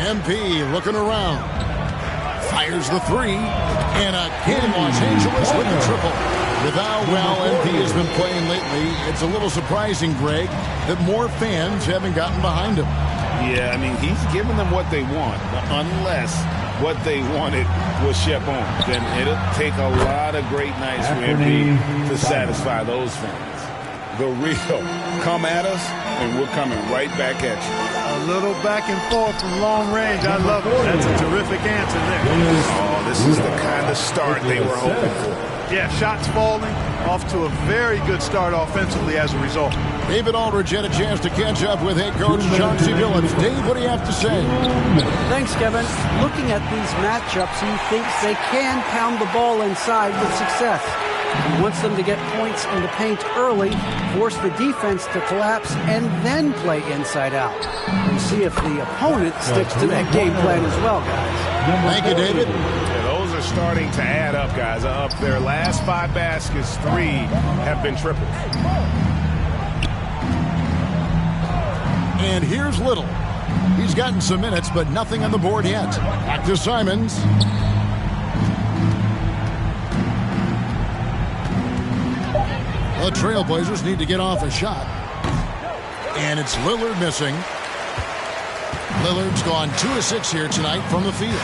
Q: MP looking around. Fires the three. And again, Los Angeles with the triple. With how well MP has been playing lately, it's a little surprising, Greg, that more fans haven't gotten behind him.
R: Yeah, I mean, he's giving them what they want, unless what they wanted was Shep on. Then it'll take a lot of great nights for MP to satisfy those fans. The real come at us, and we're coming right back at you.
A: A little back and forth from long range. I love it. That's a terrific answer there.
R: Oh, this is the kind of start they were hoping for.
A: Yeah, shots falling, off to a very good start offensively as a result.
Q: David Aldridge had a chance to catch up with head coach Chauncey Billups. Dave, what do you have to say?
S: Thanks, Kevin. Looking at these matchups, he thinks they can pound the ball inside with success. He wants them to get points in the paint early, force the defense to collapse, and then play inside out. And see if the opponent sticks to that game plan as well, guys.
Q: Thank you, David.
R: Those are starting to add up, guys. Up their last 5 baskets, 3 have been triples.
Q: And here's Little. He's gotten some minutes, but nothing on the board yet. Back to Simons. The Trailblazers need to get off a shot. And it's Lillard missing. Lillard's gone 2 of 6 here tonight from the field.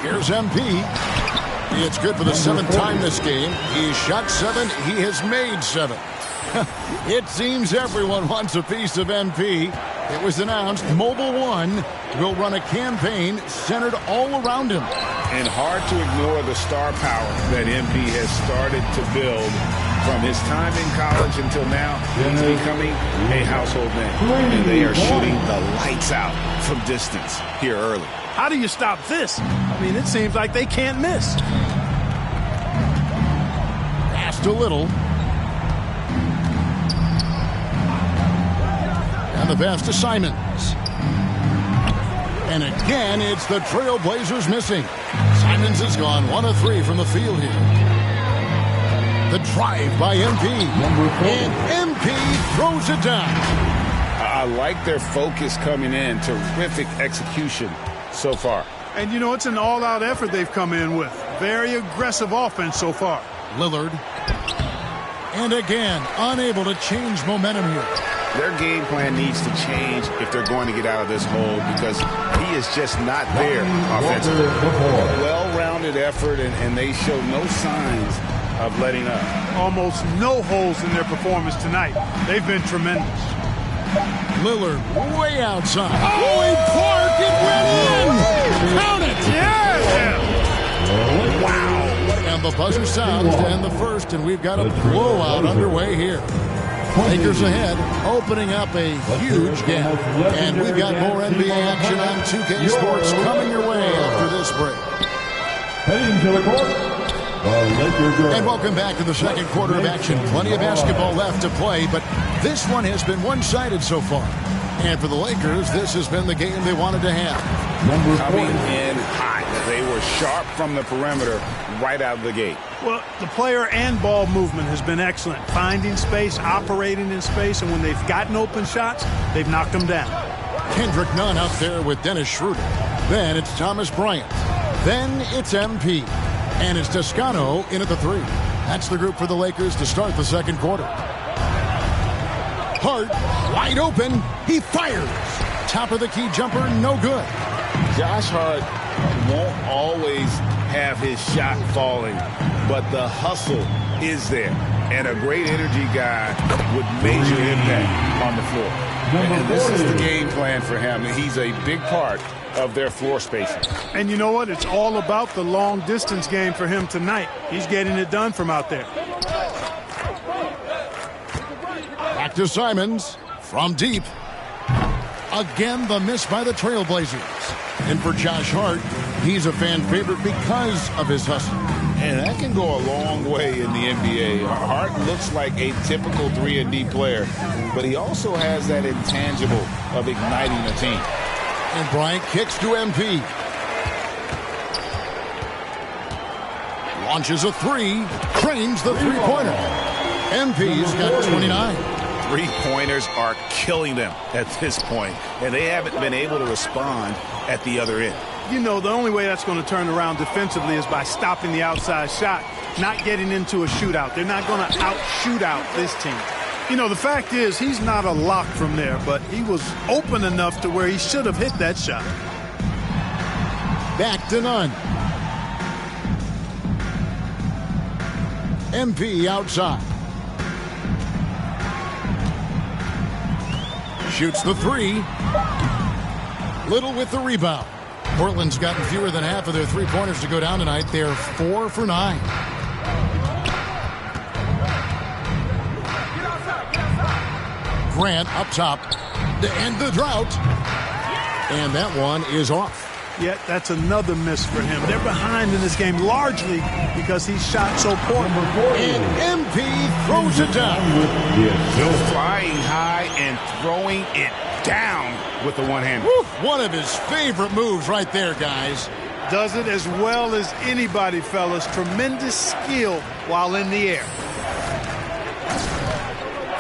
Q: Here's MP. It's good for the 7th time this game. He shot 7. He has made 7. It seems everyone wants a piece of MP. It was announced Mobile One will run a campaign centered all around him.
R: And hard to ignore the star power that MP has started to build from his time in college until now. He's becoming a household name. And they are shooting the lights out from distance here early.
A: How do you stop this? I mean, it seems like they can't miss.
Q: Pass to Little. And the pass to Simons. And again, it's the Trailblazers missing. Simons has gone 1 of 3 from the field here. The drive by MP. And MP throws it down.
R: I like their focus coming in. Terrific execution so far.
A: And, you know, it's an all-out effort they've come in with. Very aggressive offense so far.
Q: Lillard. And again, unable to change momentum here.
R: Their game plan needs to change if they're going to get out of this hole because he is just not there offensively. Well-rounded effort, and they show no signs of letting up.
A: Almost no holes in their performance tonight. They've been tremendous.
Q: Lillard way outside. Oh, and Clark, it went in! Count it!
A: Yeah!
Q: Wow! And the buzzer sounds to end the first, and we've got a blowout underway here. Lakers ahead, opening up a huge gap. And we've got more NBA action on 2K Sports coming your way after this break.
I: Heading to the court, the Lakers.
Q: And welcome back to the second quarter of action. Plenty of basketball left to play, but this one has been one-sided so far. And for the Lakers, this has been the game they wanted to have.
R: Coming in hot. They were sharp from the perimeter right out of the gate.
A: Well, the player and ball movement has been excellent. Finding space, operating in space, and when they've gotten open shots, they've knocked them down.
Q: Kendrick Nunn out there with Dennis Schroeder. Then it's Thomas Bryant. Then it's MP. And it's Toscano in at the 3. That's the group for the Lakers to start the second quarter. Hart, wide open. He fires. Top of the key jumper, no good.
R: Josh Hart won't always have his shot falling but the hustle is there. And a great energy guy with major impact on the floor. And this is the game plan for him. He's a big part of their floor spacing.
A: And you know what? It's all about the long distance game for him tonight. He's getting it done from out there.
Q: Back to Simons from deep. Again, the miss by the Trailblazers. And for Josh Hart, he's a fan favorite because of his hustle.
R: And that can go a long way in the NBA. Hart looks like a typical 3-and-D player, but he also has that intangible of igniting a team.
Q: And Bryant kicks to MP. Launches a three, trains the three-pointer. MP's got 29.
R: Three-pointers are killing them at this point, and they haven't been able to respond at the other end.
A: You know, the only way that's going to turn around defensively is by stopping the outside shot, not getting into a shootout. They're not going to out-shoot out this team. You know, the fact is he's not a lock from there, but he was open enough to where he should have hit that shot.
Q: Back to none. MP outside. Shoots the three. Little with the rebound. Portland's gotten fewer than half of their three-pointers to go down tonight. They're 4 for 9. Grant up top to end the drought. And that one is off.
A: Yeah, that's another miss for him. They're behind in this game largely because he shot so poor.
Q: And MP throws it down.
R: Flying high and throwing it down with the one-hand.
Q: One of his favorite moves right there, guys.
A: Does it as well as anybody, fellas. Tremendous skill while in the air.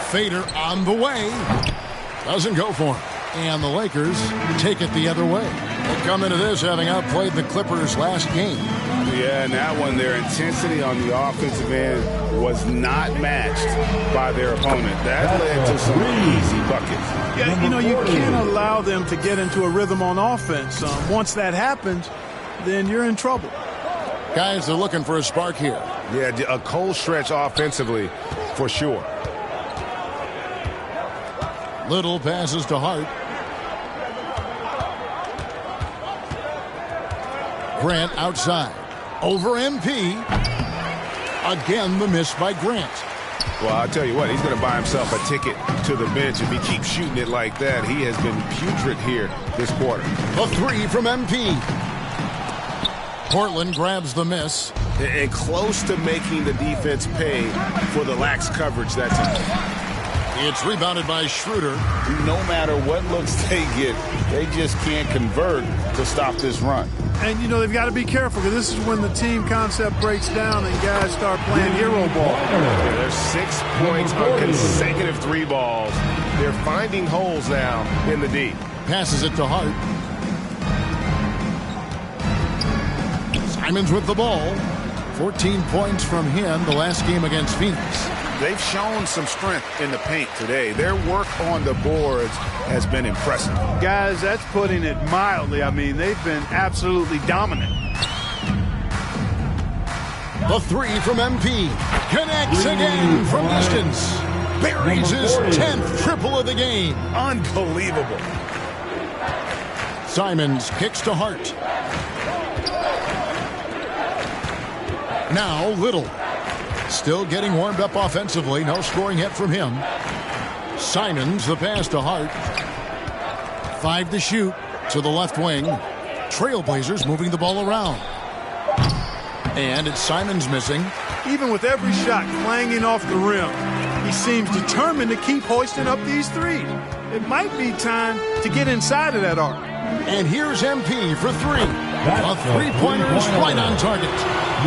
Q: Fader on the way. Doesn't go for him. And the Lakers take it the other way. They come into this having outplayed the Clippers last game.
R: Yeah, and that one, their intensity on the offensive end was not matched by their opponent. That led to some easy buckets.
A: Yeah, you know, you can't allow them to get into a rhythm on offense. Once that happens, then you're in trouble.
Q: Guys, they're looking for a spark here.
G: Yeah, a cold stretch offensively for sure.
Q: Little passes to Hart. Grant outside. Over MP. Again, the miss by Grant.
G: Well, I'll tell you what, he's going to buy himself a ticket to the bench if he keeps shooting it like that. He has been putrid here this quarter.
Q: A three from MP. Portland grabs the miss.
G: And close to making the defense pay for the lax coverage that's in.
Q: It's rebounded by Schroeder.
R: No matter what looks they get, they just can't convert to stop this run.
A: And, you know, they've got to be careful because this is when the team concept breaks down and guys start playing hero ball.
G: Yeah, there's 6 points on consecutive three balls. They're finding holes now in the D.
Q: Passes it to Hart. Simons with the ball. 14 points from him the last game against Phoenix.
R: They've shown some strength in the paint today. Their work on the boards has been impressive.
A: Guys, that's putting it mildly. I mean, they've been absolutely dominant.
Q: The three from MP. Connects again from distance. Buries his 10th triple of the game.
R: Unbelievable.
Q: Simons kicks to Hart. Now Little. Still getting warmed up offensively. No scoring yet from him. Simons, the pass to Hart. 5 to shoot to the left wing. Trailblazers moving the ball around. And it's Simons missing.
A: Even with every shot clanging off the rim, he seems determined to keep hoisting up these threes. It might be time to get inside of that arc.
Q: And here's MP for three. A three-pointer is right on target.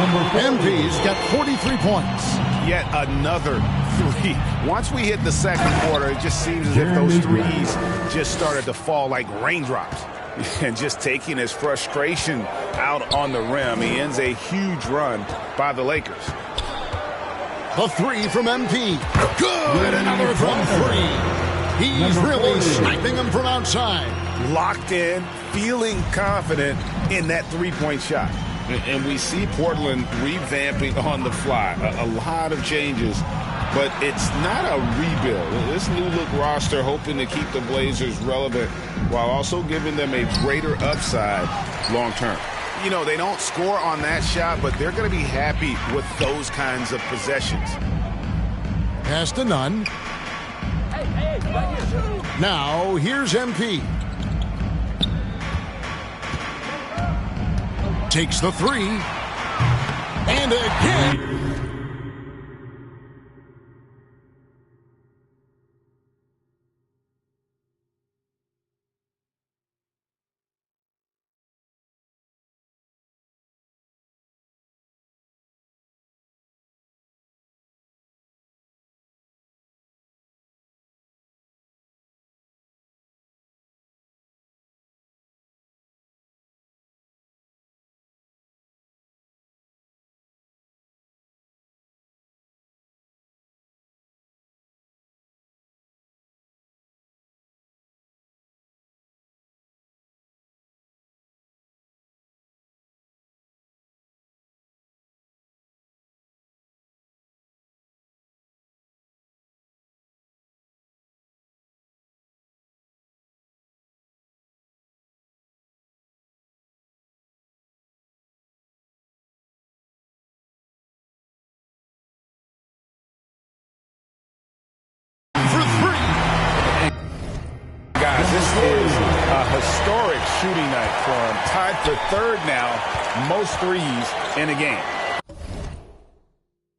Q: MP's got 43 points.
R: Yet another three. Once we hit the second quarter, it just seems as if those threes just started to fall like raindrops. And just taking his frustration out on the rim, he ends a huge run by the Lakers.
Q: A three from MP. Good, another from three. He's really sniping them from outside.
R: Locked in, feeling confident in that three-point shot. And we see Portland revamping on the fly. A lot of changes, but it's not a rebuild. This new look roster hoping to keep the Blazers relevant while also giving them a greater upside long term.
O: You know, they don't score on that shot, but they're going to be happy with those kinds of possessions.
Q: Pass to Nunn. Now, here's MP. Takes the three. And again.
R: Guys, this is a historic shooting night for him. Tied for third now, most threes in a game.